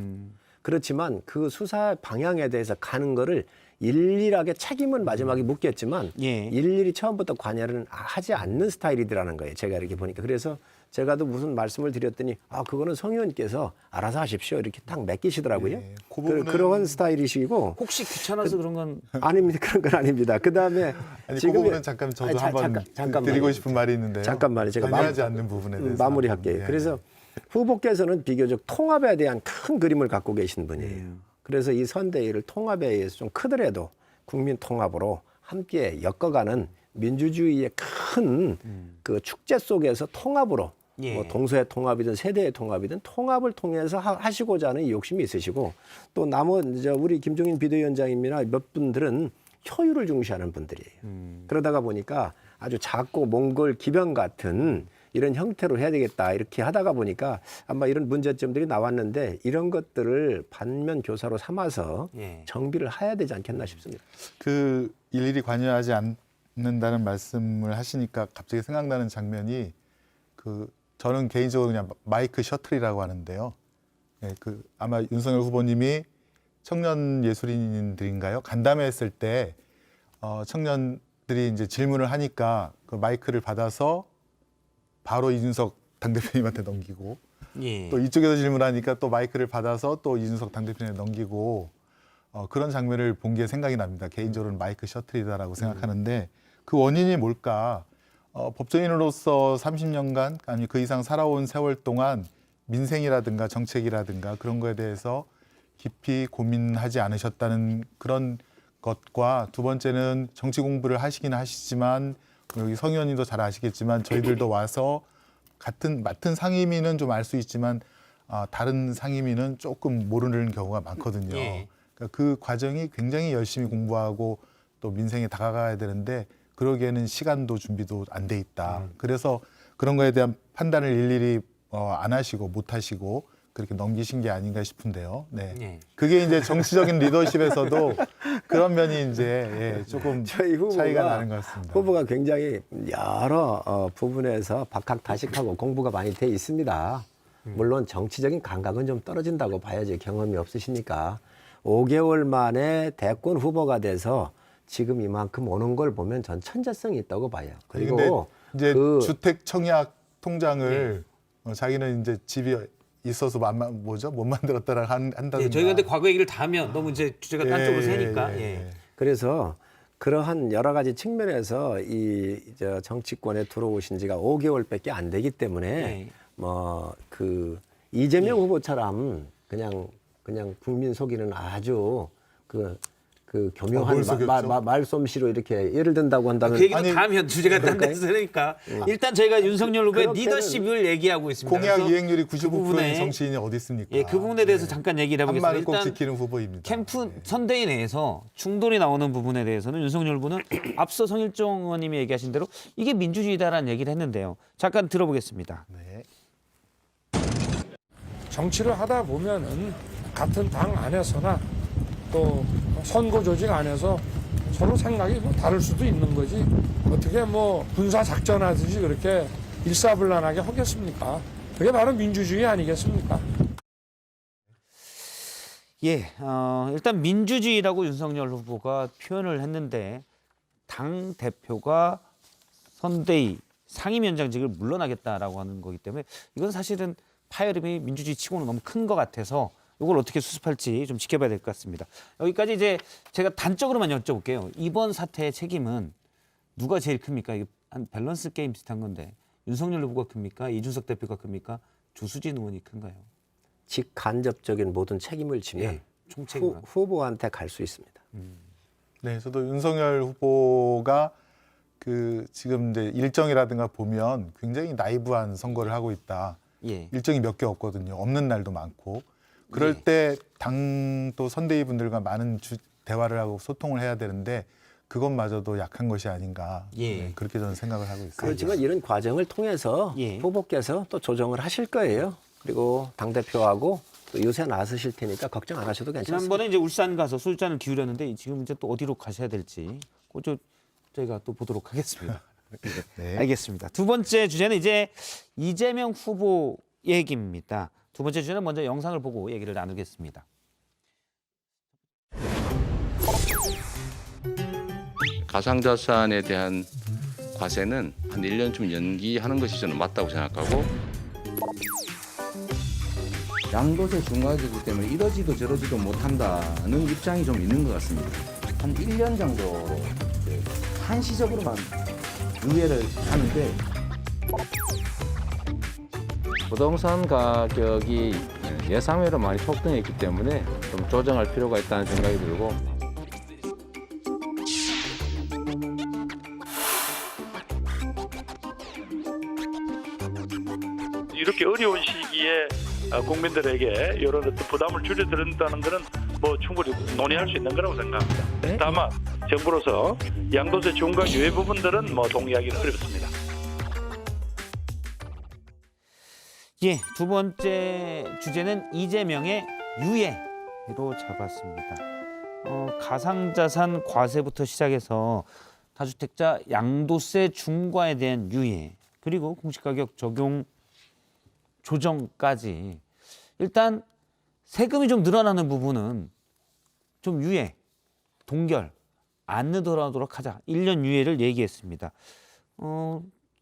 그렇지만 그 수사 방향에 대해서 가는 거를 일일하게 책임은 마지막에 묻겠지만 예. 일일이 처음부터 관여를 하지 않는 스타일이더라는 거예요. 제가 이렇게 보니까. 그래서 제가도 무슨 말씀을 드렸더니 그거는 성 의원께서 알아서 하십시오. 이렇게 딱 맡기시더라고요. 예, 그 부분은- 그런 스타일이시고 혹시 귀찮아서 그런 건 아닙니다. 그런 건 아닙니다. 그다음에 아니, 그 부분은 잠깐 저도 한번 잠깐만요. 드리고 싶은 말이 있는데요. 잠깐만요. 제가 관여하지 않는 부분에 대해서 마무리할게요. 한번, 예. 그래서 후보께서는 비교적 통합에 대한 큰 그림을 갖고 계신 분이에요. 그래서 이 선대위를 통합에 의해서 좀 크더라도 국민 통합으로 함께 엮어가는 민주주의의 큰 그 축제 속에서 통합으로 예. 뭐 동서의 통합이든 세대의 통합이든 통합을 통해서 하시고자 하는 이 욕심이 있으시고 또 우리 김종인 비대위원장님이나 몇 분들은 효율을 중시하는 분들이에요. 그러다가 보니까 아주 작고 몽골 기병 같은 이런 형태로 해야 되겠다 이렇게 하다가 보니까 아마 이런 문제점들이 나왔는데 이런 것들을 반면 교사로 삼아서 예. 정비를 해야 되지 않겠나 싶습니다. 그 일일이 관여하지 않는다는 말씀을 하시니까 갑자기 생각나는 장면이 저는 개인적으로 그냥 마이크 셔틀이라고 하는데요. 예, 아마 윤석열 후보님이 청년 예술인들인가요? 간담회했을 때 청년들이 이제 질문을 하니까 그 마이크를 받아서 바로 이준석 당대표님한테 넘기고 예. 또 이쪽에서 질문하니까 또 마이크를 받아서 또 이준석 당대표님한테 넘기고 그런 장면을 본 게 생각이 납니다. 개인적으로는 마이크 셔틀이다라고 생각하는데 그 원인이 뭘까? 법조인으로서 30년간 아니 그 이상 살아온 세월 동안 민생이라든가 정책이라든가 그런 거에 대해서 깊이 고민하지 않으셨다는 그런 것과 두 번째는 정치 공부를 하시긴 하시지만 여기 성 의원님도 잘 아시겠지만 저희들도 와서 맡은 상임위는 좀 알 수 있지만 다른 상임위는 조금 모르는 경우가 많거든요. 예. 그러니까 그 과정이 굉장히 열심히 공부하고 또 민생에 다가가야 되는데 그러기에는 시간도 준비도 안 돼 있다. 그래서 그런 거에 대한 판단을 일일이 안 하시고 못 하시고 그렇게 넘기신 게 아닌가 싶은데요. 네. 예. 그게 이제 정치적인 리더십에서도 그런 면이 이제 조금 저희 후보가- 차이가 나는 것 같습니다. 후보가 굉장히 여러 부분에서 박학다식하고 공부가 많이 돼 있습니다. 물론 정치적인 감각은 좀 떨어진다고 봐야지 경험이 없으시니까 5개월 만에 대권 후보가 돼서 지금 이만큼 오는 걸 보면 전 천재성이 있다고 봐요. 근데 그리고 이제 그 주택 청약 통장을 자기는 이제 집이 있어서 못 만들었다라 한다든가. 예, 저희가 근데 과거 얘기를 다 하면 너무 이제 주제가 딴 쪽으로 새니까. 예. 그래서 그러한 여러 가지 측면에서 저 정치권에 들어오신 지가 5개월밖에 안 되기 때문에 예. 이재명 후보처럼 그냥 국민 속이는 아주 그 교묘한 뭘 속였죠? 말솜씨로 이렇게 예를 든다고 한다면 그 얘기도 아니, 다 하면 주제가 딴 데서 새니까 일단 저희가 윤석열 후보의 그렇게는- 리더십을 얘기하고 있습니다. 공약 그래서 이행률이 그 95%인 부분에 정치인이 어디 있습니까? 예, 그 부분에 대해서 잠깐 얘기를 한 해보겠습니다. 말을 꼭 일단 지키는 후보입니다. 캠프 선대위 내에서 충돌이 나오는 부분에 대해서는 윤석열 후보는 앞서 성일종 의원님이 얘기하신 대로 이게 민주주의다라는 얘기를 했는데요. 잠깐 들어보겠습니다. 네. 정치를 하다 보면은 같은 당 안에서나 또 선거 조직 안에서 서로 생각이 뭐 다를 수도 있는 거지 어떻게 뭐 군사 작전하듯이 그렇게 일사불란하게 하겠습니까? 그게 바로 민주주의 아니겠습니까? 예, 일단 민주주의라고 윤석열 후보가 표현을 했는데 당 대표가 선대위 상임위원장직을 물러나겠다라고 하는 거기 때문에 이건 사실은 파열음이 민주주의 치고는 너무 큰 것 같아서 이걸 어떻게 수습할지 좀 지켜봐야 될 것 같습니다. 여기까지 이제 제가 단적으로만 여쭤볼게요. 이번 사태의 책임은 누가 제일 큽니까? 이게 한 밸런스 게임 비슷한 건데 윤석열 후보가 큽니까? 이준석 대표가 큽니까? 조수진 의원이 큰가요? 직간접적인 모든 책임을 지면 예, 총책임만. 후보한테 갈 수 있습니다. 네, 저도 윤석열 후보가 지금 이제 일정이라든가 보면 굉장히 나이브한 선거를 하고 있다. 예. 일정이 몇 개 없거든요. 없는 날도 많고. 그럴 때 당도 선대위 분들과 많은 대화를 하고 소통을 해야 되는데 그것마저도 약한 것이 아닌가. 예. 네, 그렇게 저는 생각을 하고 있습니다. 그렇지만 이런 과정을 통해서 예. 후보께서 또 조정을 하실 거예요. 그리고 당대표하고 또 요새 나서실 테니까 걱정 안 하셔도 괜찮습니다. 지난번에 이제 울산 가서 술잔을 기울였는데 지금 이제 또 어디로 가셔야 될지 그저 저희가 또 보도록 하겠습니다. 네. 알겠습니다. 두 번째 주제는 이제 이재명 후보 얘기입니다. 두 번째 주제는 먼저 영상을 보고 얘기를 나누겠습니다. 가상자산에 대한 과세는 한 1년쯤 연기하는 것이 저는 맞다고 생각하고 양도세 중과이기 때문에 이러지도 저러지도 못한다는 입장이 좀 있는 것 같습니다. 한 1년 정도로 한시적으로만 유예를 하는데 부동산 가격이 예상외로 많이 폭등했기 때문에 좀 조정할 필요가 있다는 생각이 들고 이렇게 어려운 시기에 국민들에게 이런 어떤 부담을 줄여드린다는 것은 뭐 충분히 논의할 수 있는 거라고 생각합니다. 다만 정부로서 양도세 중과 유예 부분들은 뭐 동의하기는 어렵습니다. 예, 두 번째 주제는 이재명의 유예로 잡았습니다. 가상자산 과세부터 시작해서 다주택자 양도세 중과에 대한 유예, 그리고 공시가격 적용 조정까지 일단 세금이 좀 늘어나는 부분은 좀 유예, 동결 안 늘어나도록 하자. 1년 유예를 얘기했습니다.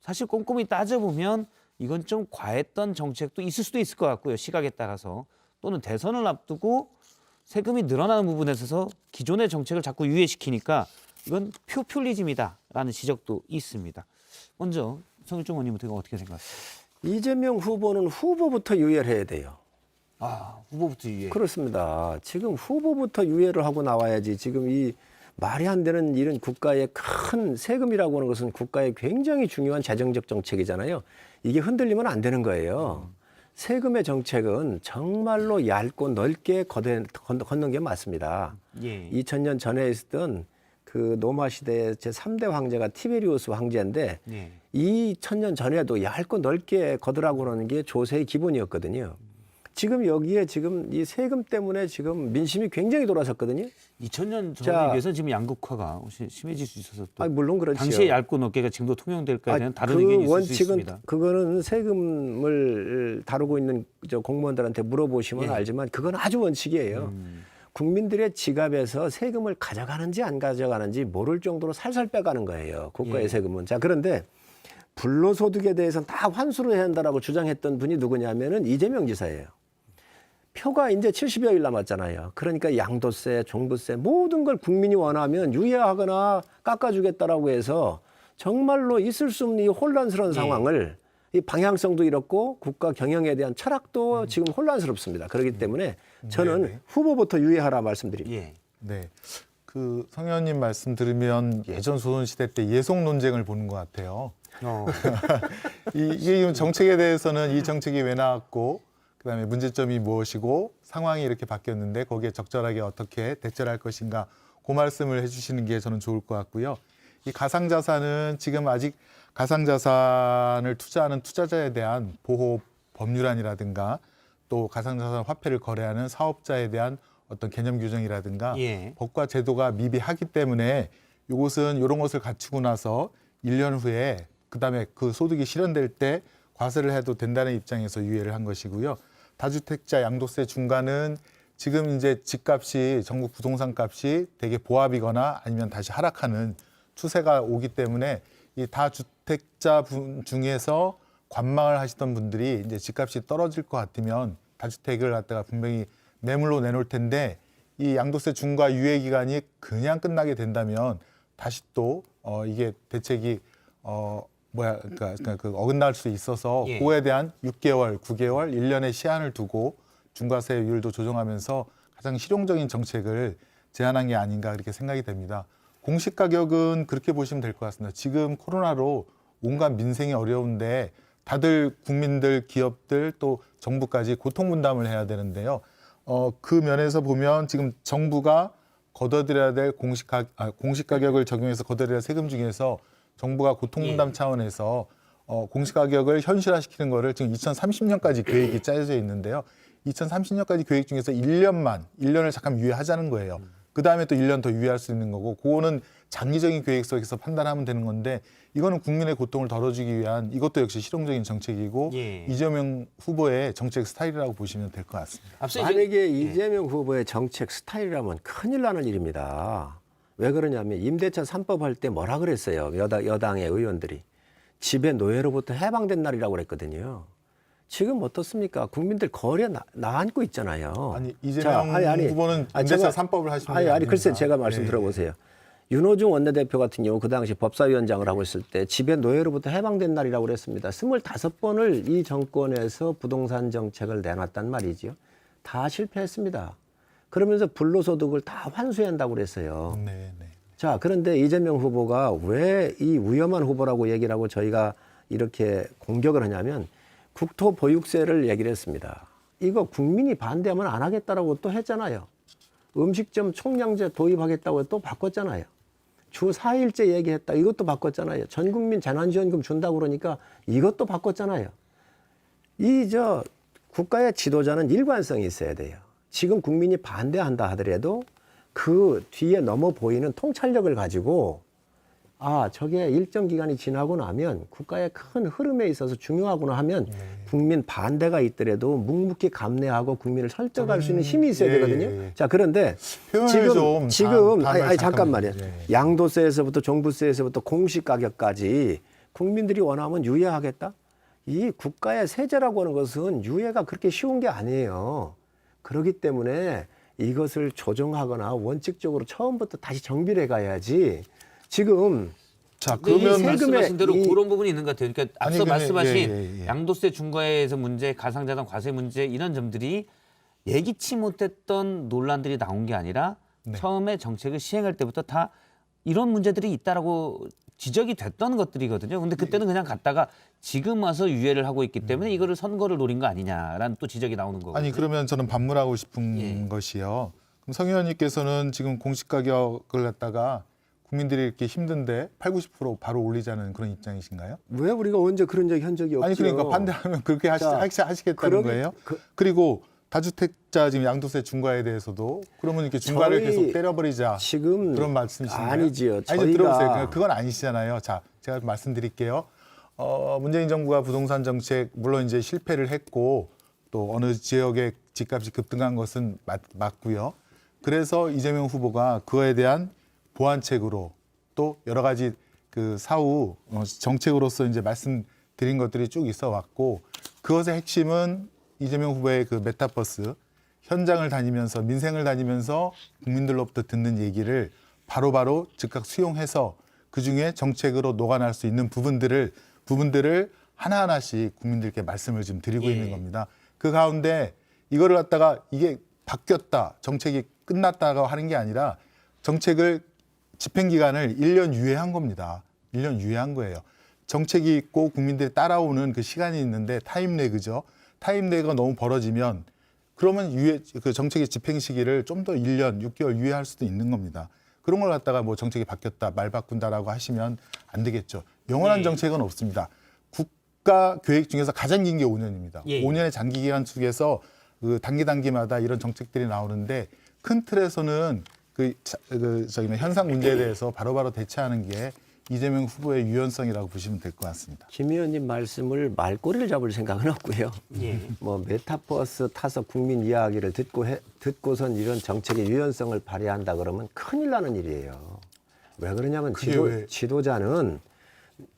사실 꼼꼼히 따져보면 이건 좀 과했던 정책도 있을 수도 있을 것 같고요. 시각에 따라서. 또는 대선을 앞두고 세금이 늘어나는 부분에 있어서 기존의 정책을 자꾸 유예시키니까 이건 포퓰리즘이다라는 지적도 있습니다. 먼저 성일종 의원님부터 어떻게 생각하세요? 이재명 후보는 후보부터 유예를 해야 돼요. 아, 후보부터 유예. 그렇습니다. 지금 후보부터 유예를 하고 나와야지. 지금 이 말이 안 되는 이런 국가의 큰 세금이라고 하는 것은 국가의 굉장히 중요한 재정적 정책이잖아요. 이게 흔들리면 안 되는 거예요. 세금의 정책은 정말로 얇고 넓게 걷는 게 맞습니다. 예. 2000년 전에 있었던 그 로마 시대의 제3대 황제가 티베리우스 황제인데 예. 2000년 전에도 얇고 넓게 걷으라고 그러는 게 조세의 기본이었거든요. 지금 여기에 지금 이 세금 때문에 지금 민심이 굉장히 돌아섰거든요. 2000년 자, 전에 비해서 지금 양극화가 심해질 수 있어서 또 물론 그렇죠. 당시의 얇고 넓게가 지금도 통용될까에 대한 다른 의견이 있을 수 있습니다. 그거는 세금을 다루고 있는 저 공무원들한테 물어보시면 예. 알지만 그건 아주 원칙이에요. 국민들의 지갑에서 세금을 가져가는지 안 가져가는지 모를 정도로 살살 빼가는 거예요. 국가의 예. 세금은. 자, 그런데 불로소득에 대해서는 다 환수를 해야 한다라고 주장했던 분이 누구냐면은 이재명 지사예요. 표가 이제 70여일 남았잖아요. 그러니까 양도세, 종부세 모든 걸 국민이 원하면 유예하거나 깎아주겠다라고 해서 정말로 있을 수 없는 이 혼란스러운 상황을 이 방향성도 이렇고 국가 경영에 대한 철학도 지금 혼란스럽습니다. 그렇기 때문에 저는 네네. 후보부터 유예하라 말씀드립니다. 예. 네. 그 성 의원님 말씀 들으면 예전 조선시대 때 예속 논쟁을 보는 것 같아요. 이게 정책에 대해서는 이 정책이 왜 나왔고 그다음에 문제점이 무엇이고 상황이 이렇게 바뀌었는데 거기에 적절하게 어떻게 대처를 할 것인가 그 말씀을 해주시는 게 저는 좋을 것 같고요. 이 가상자산은 지금 아직 가상자산을 투자하는 투자자에 대한 보호 법률안이라든가 또 가상자산 화폐를 거래하는 사업자에 대한 어떤 개념 규정이라든가 예. 법과 제도가 미비하기 때문에 이것은 이런 것을 갖추고 나서 1년 후에 그다음에 그 소득이 실현될 때 과세를 해도 된다는 입장에서 유예를 한 것이고요. 다주택자 양도세 중과는 지금 이제 집값이 전국 부동산 값이 되게 보합이거나 아니면 다시 하락하는 추세가 오기 때문에 이 다주택자 분 중에서 관망을 하시던 분들이 이제 집값이 떨어질 것 같으면 다주택을 갖다가 분명히 매물로 내놓을 텐데 이 양도세 중과 유예 기간이 그냥 끝나게 된다면 다시 또 이게 대책이 그러니까 그 어긋날 수 있어서 예. 그거에 대한 6개월, 9개월, 1년의 시한을 두고 중과세율도 조정하면서 가장 실용적인 정책을 제안한 게 아닌가 그렇게 생각이 됩니다. 공시가격은 그렇게 보시면 될 것 같습니다. 지금 코로나로 온갖 민생이 어려운데 다들 국민들, 기업들 또 정부까지 고통 분담을 해야 되는데요. 그 면에서 보면 지금 정부가 걷어들여야 될 공시가격을 적용해서 걷어들여야 할 세금 중에서 정부가 고통분담 차원에서 공시가격을 현실화시키는 거를 지금 2030년까지 계획이 짜여져 있는데요. 2030년까지 계획 중에서 1년을 잠깐 유예하자는 거예요. 그 다음에 또 1년 더 유예할 수 있는 거고, 그거는 장기적인 계획 속에서 판단하면 되는 건데, 이거는 국민의 고통을 덜어주기 위한 이것도 역시 실용적인 정책이고 예. 이재명 후보의 정책 스타일이라고 보시면 될 것 같습니다. 앞서 만약에 이재명 후보의 정책 스타일이라면 큰일 나는 일입니다. 왜 그러냐면 임대차 3법 할 때 뭐라 그랬어요. 여당의 의원들이. 집에 노예로부터 해방된 날이라고 그랬거든요. 지금 어떻습니까? 국민들 거리에 나앉고 있잖아요. 아니, 이재명 후보는 임대차 3법을 하시면 아니 글쎄 제가 말씀 들어보세요. 윤호중 원내대표 같은 경우 그 당시 법사위원장을 하고 있을 때 집에 노예로부터 해방된 날이라고 그랬습니다. 25번을 이 정권에서 부동산 정책을 내놨단 말이죠. 다 실패했습니다. 그러면서 불로소득을 다 환수한다고 그랬어요. 네. 자, 그런데 이재명 후보가 왜 이 위험한 후보라고 얘기를 하고 저희가 이렇게 공격을 하냐면 국토보유세를 얘기를 했습니다. 이거 국민이 반대하면 안 하겠다라고 또 했잖아요. 음식점 총량제 도입하겠다고 또 바꿨잖아요. 주 4일째 얘기했다. 이것도 바꿨잖아요. 전 국민 재난지원금 준다고 그러니까 이것도 바꿨잖아요. 국가의 지도자는 일관성이 있어야 돼요. 지금 국민이 반대한다 하더라도 그 뒤에 넘어 보이는 통찰력을 가지고 저게 일정 기간이 지나고 나면 국가의 큰 흐름에 있어서 중요하구나 하면 국민 반대가 있더라도 묵묵히 감내하고 국민을 설득할 수 있는 힘이 있어야 되거든요. 자, 그런데 지금 잠깐만요. 양도세에서부터 종부세에서부터 공시가격까지 국민들이 원하면 유예하겠다? 이 국가의 세제라고 하는 것은 유예가 그렇게 쉬운 게 아니에요. 그렇기 때문에 이것을 조정하거나 원칙적으로 처음부터 다시 정비를 해가야지. 지금 그러면 말씀하신 대로 그런 부분이 있는 것 같아요. 그러니까 앞서 말씀하신 양도세 중과에서 문제, 가상자산 과세 문제 이런 점들이 예기치 못했던 논란들이 나온 게 아니라 처음에 정책을 시행할 때부터 다 이런 문제들이 있다라고 지적이 됐던 것들이거든요. 근데 그때는 그냥 갔다가 지금 와서 유예를 하고 있기 때문에 이거를 선거를 노린 거 아니냐라는 또 지적이 나오는 거고. 아니, 그러면 저는 반문하고 싶은 것이요. 그럼 성 의원님께서는 지금 공시가격을 갖다가 국민들이 이렇게 힘든데 80-90% 바로 올리자는 그런 입장이신가요? 왜 우리가 언제 그런 적이 한 적이 없죠? 아니, 그러니까 반대하면 그렇게 하시겠다는 거예요? 그리고 다주택자 지금 양도세 중과에 대해서도 그러면 이렇게 중과를 계속 때려버리자 지금 그런 말씀이신가요? 아니지요. 아니, 들어보세요. 그건 아니시잖아요. 자, 제가 말씀드릴게요. 문재인 정부가 부동산 정책 물론 이제 실패를 했고 또 어느 지역의 집값이 급등한 것은 맞고요. 그래서 이재명 후보가 그거에 대한 보완책으로 또 여러 가지 그 사후 정책으로서 이제 말씀드린 것들이 쭉 있어 왔고, 그것의 핵심은 이재명 후보의 그 메타버스 현장을 다니면서 민생을 다니면서 국민들로부터 듣는 얘기를 바로바로 즉각 수용해서 그중에 정책으로 녹아날 수 있는 부분들을 하나하나씩 국민들께 말씀을 지금 드리고 있는 겁니다. 그 가운데 이거를 갖다가 이게 바뀌었다, 정책이 끝났다고 하는 게 아니라 정책을 집행기간을 1년 유예한 겁니다. 1년 유예한 거예요. 정책이 있고 국민들이 따라오는 그 시간이 있는데 타임래그죠. 타임래그가 너무 벌어지면 그러면 그 정책의 집행 시기를 좀 더 1년, 6개월 유예할 수도 있는 겁니다. 그런 걸 갖다가 뭐 정책이 바뀌었다, 말 바꾼다라고 하시면 안 되겠죠. 영원한 정책은 없습니다. 국가 계획 중에서 가장 긴 게 5년입니다. 5년의 장기 기간 속에서 그 단기마다 이런 정책들이 나오는데 큰 틀에서는 현상 문제에 대해서 바로바로 대처하는 게 이재명 후보의 유연성이라고 보시면 될 것 같습니다. 김 의원님 말씀을 말꼬리를 잡을 생각은 없고요. 뭐 메타버스 타서 국민 이야기를 듣고선 이런 정책의 유연성을 발휘한다 그러면 큰일 나는 일이에요. 왜 그러냐면 지도자는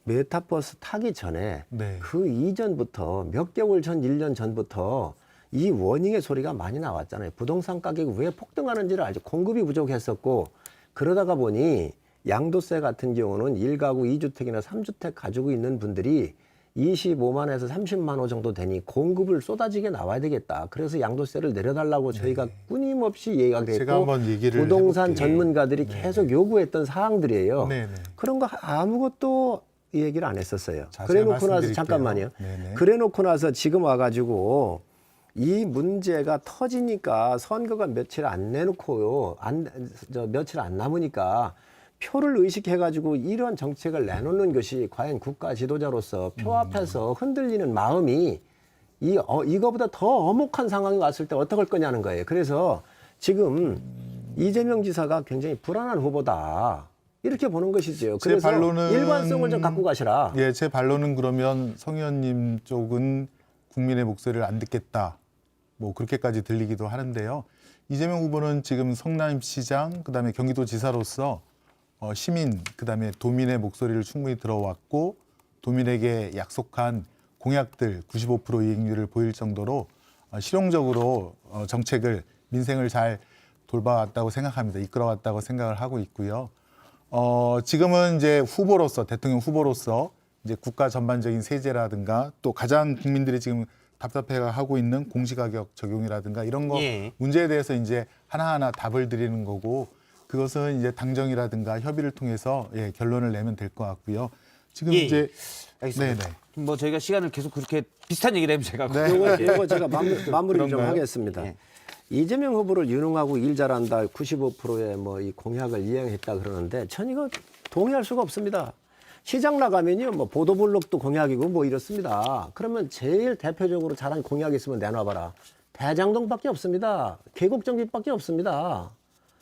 메타버스 타기 전에 그 이전부터 몇 개월 전, 1년 전부터 이 워닝의 소리가 많이 나왔잖아요. 부동산 가격이 왜 폭등하는지를 알죠. 공급이 부족했었고, 그러다가 보니 양도세 같은 경우는 1가구 2주택이나 3주택 가지고 있는 분들이 25만에서 30만 원 정도 되니 공급을 쏟아지게 나와야 되겠다. 그래서 양도세를 내려달라고 저희가 끊임없이 얘기가 됐고, 부동산 전문가들이 계속 요구했던 사항들이에요. 그런 거 아무것도 얘기를 안 했었어요. 그래놓고 나서 잠깐만요. 그래놓고 나서 지금 와가지고 이 문제가 터지니까 선거가 며칠 안 내놓고요. 며칠 안 남으니까 표를 의식해가지고 이런 정책을 내놓는 것이 과연 국가 지도자로서 표 앞에서 흔들리는 마음이 이거보다 더 엄혹한 상황이 왔을 때 어떡할 거냐는 거예요. 그래서 지금 이재명 지사가 굉장히 불안한 후보다. 이렇게 보는 것이죠. 제 그래서 반론은 일관성을 좀 갖고 가시라. 예, 제 반론은 그러면 성 의원님 쪽은 국민의 목소리를 안 듣겠다. 뭐 그렇게까지 들리기도 하는데요. 이재명 후보는 지금 성남시장, 그다음에 경기도지사로서 시민, 그다음에 도민의 목소리를 충분히 들어왔고 도민에게 약속한 공약들 95% 이행률을 보일 정도로 실용적으로 정책을 민생을 잘 돌봐왔다고 생각합니다. 이끌어왔다고 생각을 하고 있고요. 지금은 이제 후보로서 대통령 후보로서 이제 국가 전반적인 세제라든가 또 가장 국민들이 지금 답답해하고 있는 공시가격 적용이라든가 이런 거 문제에 대해서 이제 하나하나 답을 드리는 거고 그것은 이제 당정이라든가 협의를 통해서 결론을 내면 될 것 같고요. 지금 이제 알겠습니다. 뭐 저희가 시간을 계속 그렇게 비슷한 얘기를 하면 제가 이거 제가 마무리 좀 그런가요? 하겠습니다. 이재명 후보를 유능하고 일 잘한다 95%의 뭐 이 공약을 이행했다 그러는데 전 이거 동의할 수가 없습니다. 시장 나가면요 뭐 보도블록도 공약이고 뭐 이렇습니다. 그러면 제일 대표적으로 잘한 공약이 있으면 내놔봐라. 대장동밖에 없습니다. 계곡정비밖에 없습니다.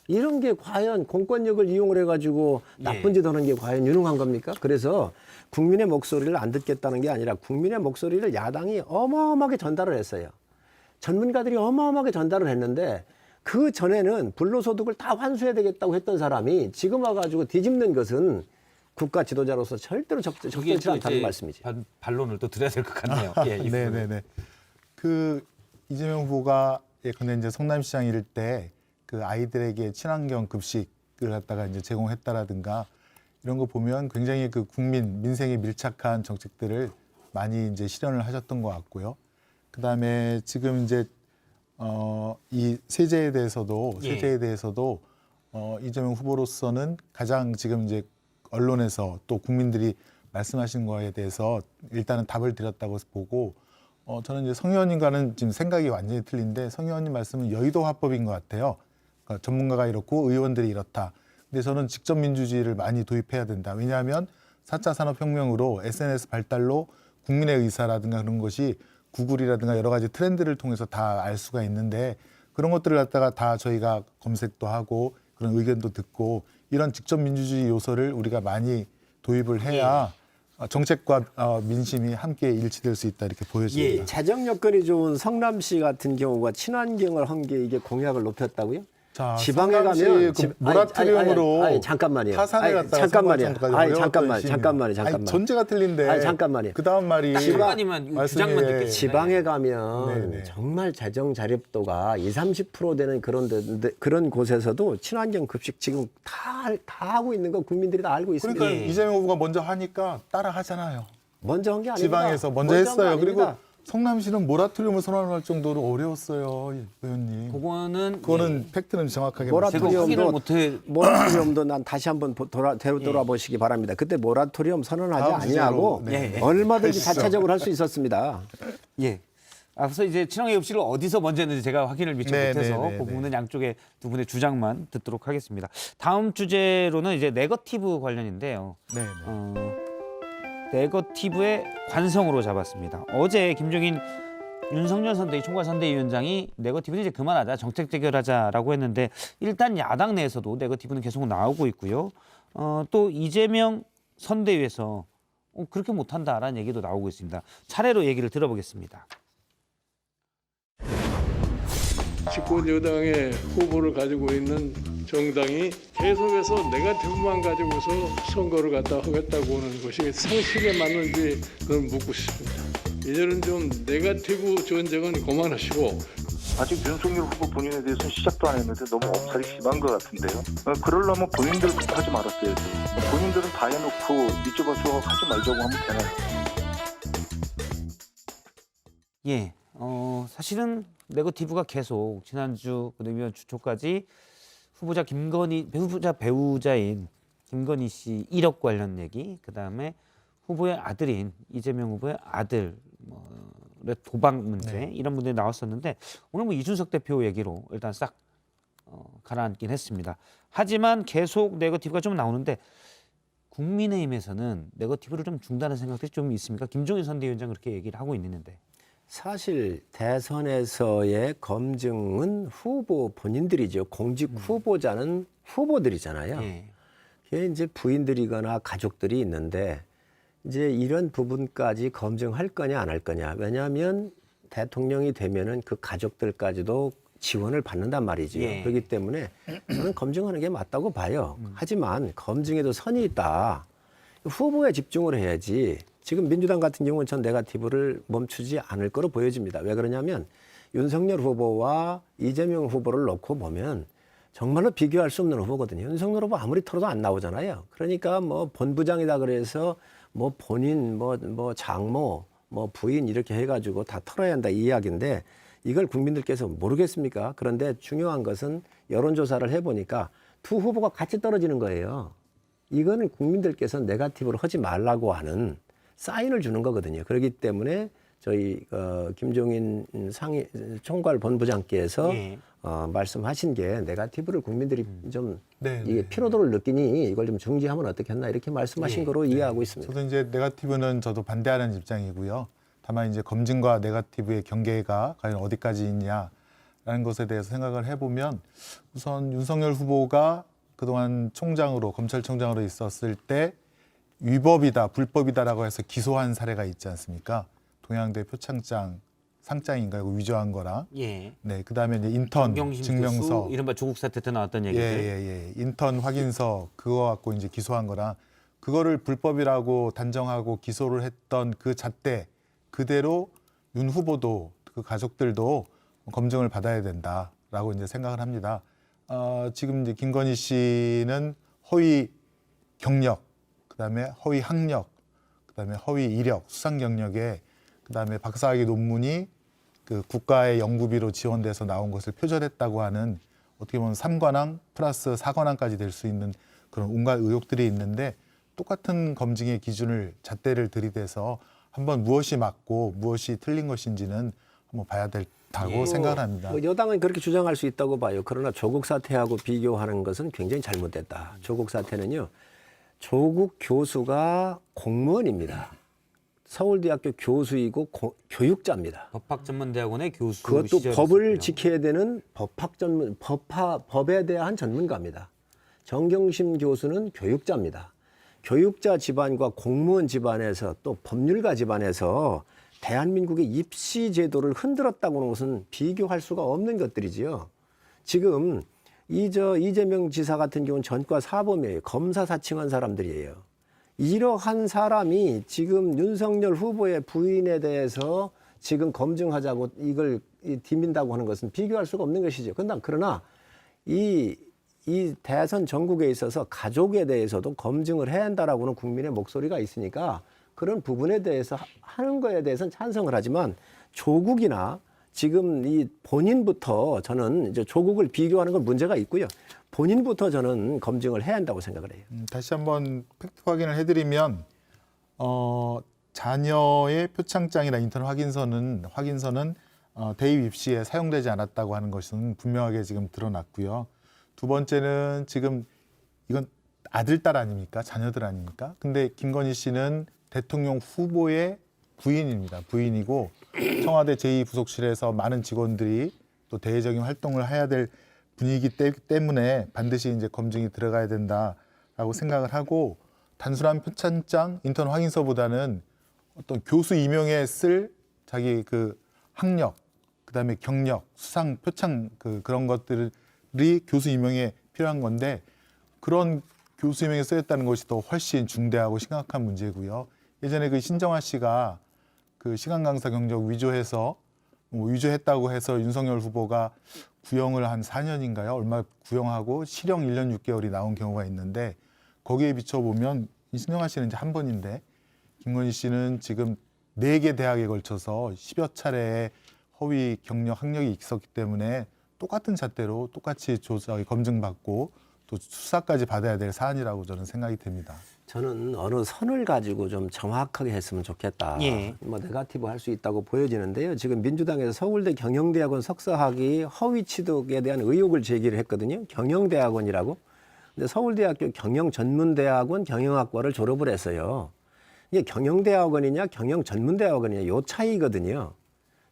이런 게 과연 공권력을 이용을 해가지고 나쁜 짓 하는 게 과연 유능한 겁니까? 그래서 국민의 목소리를 안 듣겠다는 게 아니라 국민의 목소리를 야당이 어마어마하게 전달을 했어요. 전문가들이 어마어마하게 전달을 했는데 그 전에는 불로소득을 다 환수해야 되겠다고 했던 사람이 지금 와가지고 뒤집는 것은 국가 지도자로서 절대로 적절치 않다는 말씀이죠. 반론을 또 드려야 될 것 같네요. 네네네. 그 이재명 후보가 예컨대 이제 성남시장 이럴 때 그 아이들에게 친환경 급식을 갖다가 이제 제공했다라든가 이런 거 보면 굉장히 그 국민 민생에 밀착한 정책들을 많이 이제 실현을 하셨던 것 같고요. 그다음에 지금 이제 이 세제에 대해서도 이재명 후보로서는 가장 지금 이제 언론에서 또 국민들이 말씀하신 거에 대해서 일단은 답을 드렸다고 보고 저는 이제 성 의원님과는 지금 생각이 완전히 틀린데 성 의원님 말씀은 여의도 화법인 것 같아요. 그러니까 전문가가 이렇고 의원들이 이렇다. 근데 저는 직접 민주주의를 많이 도입해야 된다. 왜냐하면 4차 산업혁명으로 SNS 발달로 국민의 의사라든가 그런 것이 구글이라든가 여러 가지 트렌드를 통해서 다 알 수가 있는데 그런 것들을 갖다가 다 저희가 검색도 하고 그런 의견도 듣고 이런 직접 민주주의 요소를 우리가 많이 도입을 해야 정책과 민심이 함께 일치될 수 있다 이렇게 보여집니다. 재정 여건이 좋은 성남시 같은 경우가 친환경을 한 게 이게 공약을 높였다고요? 자, 지방에 성남시 가면 그 모라토리움으로 잠깐만요. 타산에 갔다가 잠깐만요. 전제가 틀린데. 잠깐만요. 그 다음 말이 시간이면 주장만 듣겠습니다. 지방에 가면 정말 재정 자립도가 20-30% 되는 그런 곳에서도 친환경 급식 지금 다 하고 있는 거 국민들이 다 알고 있습니다. 그러니까 이재명 후보가 먼저 하니까 따라 하잖아요. 먼저 한 게 아닙니다. 지방에서 먼저 했어요. 그리고 성남시는 모라토리움을 선언할 정도로 어려웠어요, 의원님. 그거는 팩트는 정확하게 모라토리움도 난 다시 한번 돌아보시기 바랍니다. 그때 모라토리움 선언하지 아니하고 얼마든지 자체적으로 할 수 있었습니다. 앞서 이제 친환경 급식을 어디서 먼저 했는지 제가 확인을 미처 못해서 그 부분은 양쪽의 두 분의 주장만 듣도록 하겠습니다. 다음 주제로는 이제 네거티브 관련인데요. 네거티브의 관성으로 잡았습니다. 어제 김종인 윤석열 선대위 총괄 선대위원장이 네거티브는 이제 그만하자, 정책 재결하자라고 했는데 일단 야당 내에서도 네거티브는 계속 나오고 있고요. 또 이재명 선대위에서 그렇게 못한다라는 얘기도 나오고 있습니다. 차례로 얘기를 들어보겠습니다. 집권 여당의 후보를 가지고 있는 정당이 계속해서 네거티브만 가지고서 선거를 갖다 하겠다고 하는 것이 상식에 맞는지 그걸 묻고 싶습니다. 이제는 좀 네거티브 전쟁은 그만하시고 아직 윤석열 후보 본인에 대해서는 시작도 안 했는데 너무 엄살이 심한 것 같은데요. 그러려면 본인들부터 하지 말았어야죠. 본인들은 다 해놓고 밑접어서 하지 말자고 하면 되나요? 사실은 네거티브가 계속 지난주 그다음에 주초까지 배우자인 김건희 씨 1억 관련 얘기, 그다음에 후보의 아들인 이재명 후보의 아들의 도박 문제 이런 문제 나왔었는데 오늘 뭐 이준석 대표 얘기로 일단 싹 가라앉긴 했습니다. 하지만 계속 네거티브가 좀 나오는데 국민의힘에서는 네거티브를 좀 중단할 생각들이 좀 있습니까? 김종인 선대위원장 그렇게 얘기를 하고 있는데. 사실 대선에서의 검증은 후보 본인들이죠. 공직 후보자는 후보들이잖아요. 그게 이제 부인들이거나 가족들이 있는데 이제 이런 부분까지 검증할 거냐 안 할 거냐. 왜냐하면 대통령이 되면은 그 가족들까지도 지원을 받는단 말이죠. 그렇기 때문에 저는 검증하는 게 맞다고 봐요. 하지만 검증에도 선이 있다. 후보에 집중을 해야지. 지금 민주당 같은 경우는 전 네거티브를 멈추지 않을 거로 보여집니다. 왜 그러냐면 윤석열 후보와 이재명 후보를 놓고 보면 정말로 비교할 수 없는 후보거든요. 윤석열 후보 아무리 털어도 안 나오잖아요. 그러니까 뭐 본부장이다 그래서 뭐 본인, 뭐 장모, 뭐 부인 이렇게 해가지고 다 털어야 한다 이 이야기인데 이걸 국민들께서 모르겠습니까? 그런데 중요한 것은 여론조사를 해보니까 두 후보가 같이 떨어지는 거예요. 이거는 국민들께서 네거티브를 하지 말라고 하는 사인을 주는 거거든요. 그렇기 때문에 저희 김종인 총괄 본부장께서 말씀하신 게 네거티브를 국민들이 좀 이게 피로도를 느끼니 이걸 좀 중지하면 어떻겠나 이렇게 말씀하신 거로 이해하고 있습니다. 저도 이제 네거티브는 저도 반대하는 입장이고요. 다만 이제 검증과 네거티브의 경계가 과연 어디까지 있냐라는 것에 대해서 생각을 해보면 우선 윤석열 후보가 그동안 총장으로 검찰총장으로 있었을 때 위법이다, 불법이다라고 해서 기소한 사례가 있지 않습니까? 동양대 표창장 상장인가요? 위조한 거랑. 네, 그다음에 이제 인턴 증명서, 이른바 조국 사태 때 나왔던 얘기들. 인턴 확인서 그거 갖고 이제 기소한 거랑 그거를 불법이라고 단정하고 기소를 했던 그 잣대 그대로 윤 후보도 그 가족들도 검증을 받아야 된다라고 이제 생각을 합니다. 지금 이제 김건희 씨는 허위 경력, 그다음에 허위 학력, 그다음에 허위 이력, 수상 경력에 그다음에 박사학위 논문이 그 국가의 연구비로 지원돼서 나온 것을 표절했다고 하는 어떻게 보면 3관왕 플러스 4관왕까지 될 수 있는 그런 온갖 의혹들이 있는데 똑같은 검증의 기준을 잣대를 들이대서 한번 무엇이 맞고 무엇이 틀린 것인지는 한번 봐야 된다고 생각을 합니다. 여당은 그렇게 주장할 수 있다고 봐요. 그러나 조국 사태하고 비교하는 것은 굉장히 잘못됐다. 조국 사태는요. 조국 교수가 공무원입니다. 서울대학교 교수이고 교육자입니다. 법학전문대학원의 교수 그것도 시절이 법을 있었고요. 지켜야 되는 법에 대한 전문가입니다. 정경심 교수는 교육자입니다. 교육자 집안과 공무원 집안에서 또 법률가 집안에서 대한민국의 입시 제도를 흔들었다고 하는 것은 비교할 수가 없는 것들이지요. 지금 이재명 지사 같은 경우는 전과 사범이에요. 검사 사칭한 사람들이에요. 이러한 사람이 지금 윤석열 후보의 부인에 대해서 지금 검증하자고 이걸 디민다고 하는 것은 비교할 수가 없는 것이죠. 그러나 이 대선 전국에 있어서 가족에 대해서도 검증을 해야 한다라고는 국민의 목소리가 있으니까 그런 부분에 대해서 하는 거에 대해서는 찬성을 하지만 조국이나 지금 이 본인부터 저는 이제 조국을 비교하는 건 문제가 있고요. 본인부터 저는 검증을 해야 한다고 생각을 해요. 다시 한번 팩트 확인을 해드리면 자녀의 표창장이나 인턴 확인서는 대입 입시에 사용되지 않았다고 하는 것은 분명하게 지금 드러났고요. 두 번째는 지금 이건 아들, 딸 아닙니까? 자녀들 아닙니까? 근데 김건희 씨는 대통령 후보의 부인입니다. 부인이고 청와대 제2부속실에서 많은 직원들이 또 대외적인 활동을 해야 될 분위기 때문에 반드시 이제 검증이 들어가야 된다라고 생각을 하고 단순한 표창장, 인턴 확인서보다는 어떤 교수 임용에 쓸 자기 그 학력, 그다음에 경력, 수상 표창 그런 것들이 교수 임용에 필요한 건데 그런 교수 임용에 쓰였다는 것이 더 훨씬 중대하고 심각한 문제고요. 예전에 그 신정아 씨가 그 시간 강사 경력 위조했다고 해서 윤석열 후보가 구형을 한 4년인가요? 얼마 구형하고 실형 1년 6개월이 나온 경우가 있는데 거기에 비춰보면 신정아 씨는 이제 한 번인데 김건희 씨는 지금 4개 대학에 걸쳐서 10여 차례의 허위 경력, 학력이 있었기 때문에 똑같은 잣대로 똑같이 검증받고 또 수사까지 받아야 될 사안이라고 저는 생각이 됩니다. 저는 어느 선을 가지고 좀 정확하게 했으면 좋겠다. 뭐 네거티브 할 수 있다고 보여지는데요. 지금 민주당에서 서울대 경영대학원 석사학위 허위 취득에 대한 의혹을 제기를 했거든요. 경영대학원이라고. 근데 서울대학교 경영전문대학원 경영학과를 졸업을 했어요. 이게 경영대학원이냐 경영전문대학원이냐 요 차이거든요.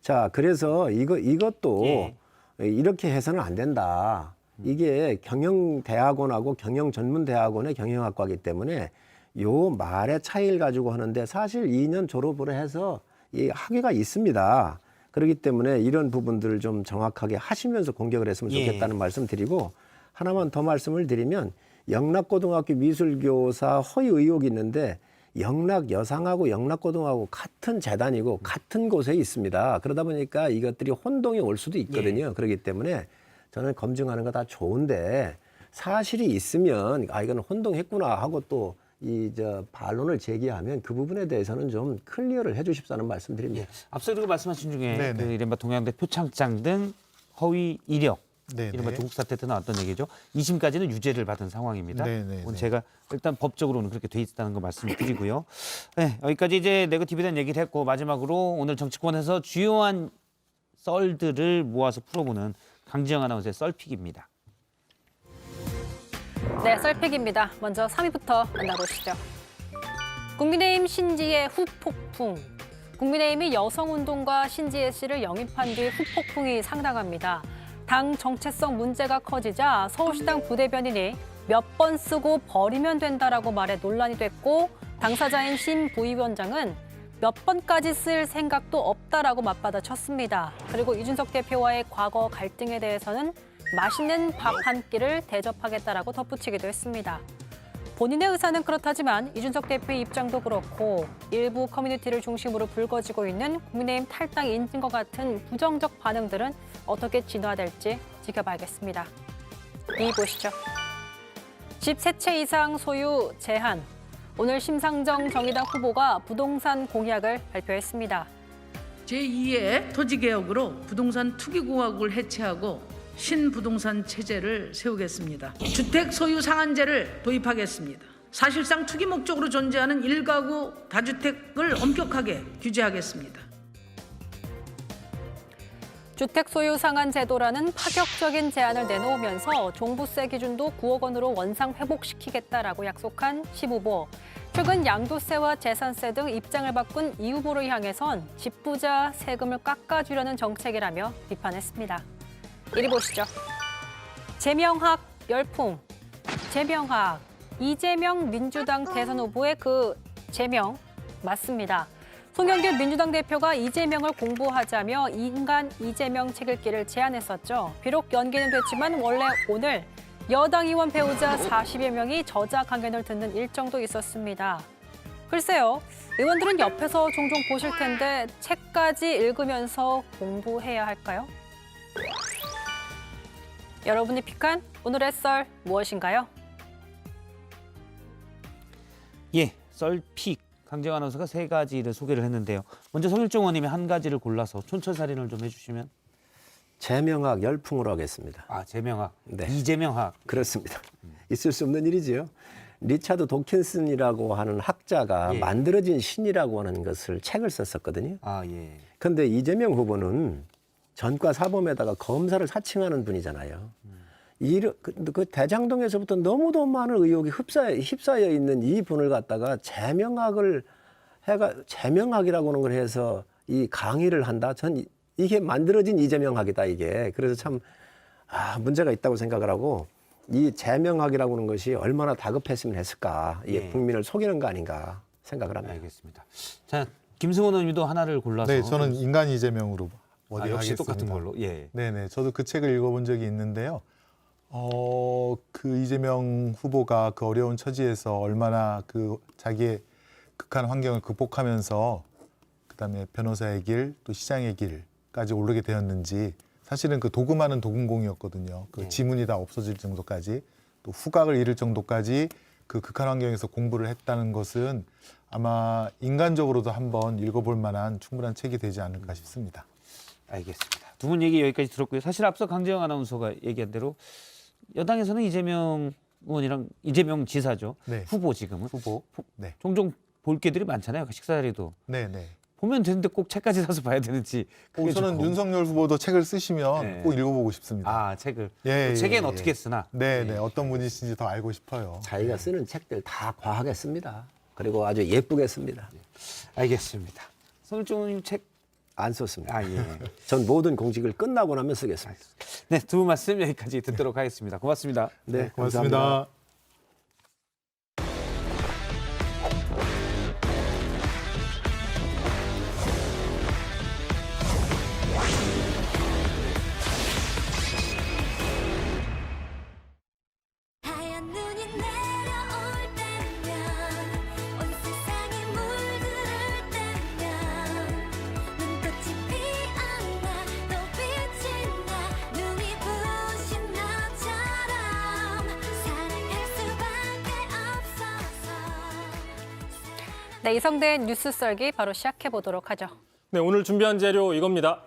자, 그래서 이것도 예. 이렇게 해서는 안 된다. 이게 경영대학원하고 경영전문대학원의 경영학과이기 때문에 요 말의 차이를 가지고 하는데 사실 2년 졸업을 해서 이 학위가 있습니다. 그렇기 때문에 이런 부분들을 좀 정확하게 하시면서 공격을 했으면 좋겠다는 말씀 드리고 하나만 더 말씀을 드리면 영락고등학교 미술교사 허위 의혹이 있는데 영락여상하고 영락고등하고 같은 재단이고 같은 곳에 있습니다. 그러다 보니까 이것들이 혼동이 올 수도 있거든요. 그렇기 때문에 저는 검증하는 거 다 좋은데 사실이 있으면 아 이건 혼동했구나 하고 또 반론을 제기하면 그 부분에 대해서는 좀 클리어를 해주십사는 말씀드립니다. 앞서 그리고 말씀하신 중에 네네. 그 이른바 동양대 표창장 등 허위 이력, 네네. 이른바 조국 사태 때 나왔던 얘기죠. 2심까지는 유죄를 받은 상황입니다. 네네네. 오늘 제가 일단 법적으로는 그렇게 돼 있다는 거 말씀드리고요. 네, 여기까지 이제 네거티브에 대한 얘기를 했고 마지막으로 오늘 정치권에서 주요한 썰들을 모아서 풀어보는 강지영 아나운서의 썰픽입니다. 네, 썰픽입니다. 먼저 3위부터 만나보시죠. 국민의힘 신지의 후폭풍. 국민의힘이 여성운동가 신지혜 씨를 영입한 뒤 후폭풍이 상당합니다. 당 정체성 문제가 커지자 서울시당 부대변인이 몇 번 쓰고 버리면 된다라고 말해 논란이 됐고 당사자인 신 부위원장은 몇 번까지 쓸 생각도 없다라고 맞받아쳤습니다. 그리고 이준석 대표와의 과거 갈등에 대해서는 맛있는 밥 한 끼를 대접하겠다라고 덧붙이기도 했습니다. 본인의 의사는 그렇다지만 이준석 대표의 입장도 그렇고 일부 커뮤니티를 중심으로 불거지고 있는 국민의힘 탈당 인증과 같은 부정적 반응들은 어떻게 진화될지 지켜봐야겠습니다. 2위 보시죠. 집 3채 이상 소유 제한. 오늘 심상정 정의당 후보가 부동산 공약을 발표했습니다. 제2의 토지개혁으로 부동산 투기공학을 해체하고 신부동산 체제를 세우겠습니다. 주택 소유 상한제를 도입하겠습니다. 사실상 투기 목적으로 존재하는 1가구 다주택을 엄격하게 규제하겠습니다. 주택 소유 상한 제도라는 파격적인 제안을 내놓으면서 종부세 기준도 9억 원으로 원상 회복시키겠다라고 약속한 시 후보. 최근 양도세와 재산세 등 입장을 바꾼 이 후보를 향해선 집부자 세금을 깎아주려는 정책이라며 비판했습니다. 이리 보시죠. 제명학 열풍. 제명학. 이재명 민주당 대선 후보의 그 제명 맞습니다. 송영길 민주당 대표가 이재명을 공부하자며 인간 이재명 책 읽기를 제안했었죠. 비록 연기는 됐지만 원래 오늘 여당 의원 배우자 40여 명이 저자 강연을 듣는 일정도 있었습니다. 글쎄요, 의원들은 옆에서 종종 보실 텐데 책까지 읽으면서 공부해야 할까요? 여러분이 픽한 오늘의 썰 무엇인가요? 예, 썰픽. 강지영 아나운서가 3가지를 소개를 했는데요. 먼저 송일종 의원님이 한 가지를 골라서 촌철살인을 좀 해주시면. 제명학 열풍으로 하겠습니다. 아, 제명학. 네. 이재명학. 그렇습니다. 있을 수 없는 일이지요. 리차드 도킨슨이라고 하는 학자가 예. 만들어진 신이라고 하는 것을 책을 썼었거든요. 아, 예. 그런데 이재명 후보는 전과 사범에다가 검사를 사칭하는 분이잖아요. 그 대장동에서부터 너무도 많은 의혹이 휩싸여 있는 이 분을 갖다가 제명학이라고 하는 걸 해서 이 강의를 한다. 전 이게 만들어진 이재명학이다 이게. 그래서 참 문제가 있다고 생각을 하고 이 제명학이라고 하는 것이 얼마나 다급했으면 했을까. 이게 예. 국민을 속이는 거 아닌가 생각을 합니다. 알겠습니다. 자, 김승원 의원님도 하나를 골라서. 네, 저는 인간 이재명으로 어디 역시 하겠습니다. 똑같은 걸로. 예. 네네, 저도 그 책을 읽어본 적이 있는데요. 그 이재명 후보가 그 어려운 처지에서 얼마나 그 자기의 극한 환경을 극복하면서 그다음에 변호사의 길, 또 시장의 길까지 오르게 되었는지 사실은 그 도금하는 도금공이었거든요. 그 지문이 다 없어질 정도까지 또 후각을 잃을 정도까지 그 극한 환경에서 공부를 했다는 것은 아마 인간적으로도 한번 읽어볼 만한 충분한 책이 되지 않을까 싶습니다. 알겠습니다. 두 분 얘기 여기까지 들었고요. 사실 앞서 강재영 아나운서가 얘기한 대로 여당에서는 이재명 의원이랑 이재명 지사죠. 네. 후보 지금은. 후보. 네. 종종 볼 게들이 많잖아요. 식사 자리도. 네네. 보면 되는데 꼭 책까지 사서 봐야 되는지. 그게 저는 좀 윤석열 후보도 책을 쓰시면 네. 꼭 읽어보고 싶습니다. 아, 책을. 예, 책엔 예, 어떻게 예. 쓰나. 네네. 어떤 분이신지 더 알고 싶어요. 자기가 쓰는 책들 다 과하게 씁니다. 그리고 아주 예쁘게 씁니다. 알겠습니다. 송일종 의원님 책 안 썼습니다. 아, 예. 전 모든 공직을 끝나고 나면 쓰겠습니다. 네, 두 분 말씀 여기까지 듣도록 하겠습니다. 고맙습니다. 네, 고맙습니다. 감사합니다. 하얀 눈이 내려올 때면 온 세상이 물들을 때면 눈꽃이 피었나 또 빛이 나 눈이 부신 나처럼 사랑할 수밖에 없어서. 네, 이성대의 뉴스 썰기 바로 시작해 보도록 하죠. 네, 오늘 준비한 재료 이겁니다.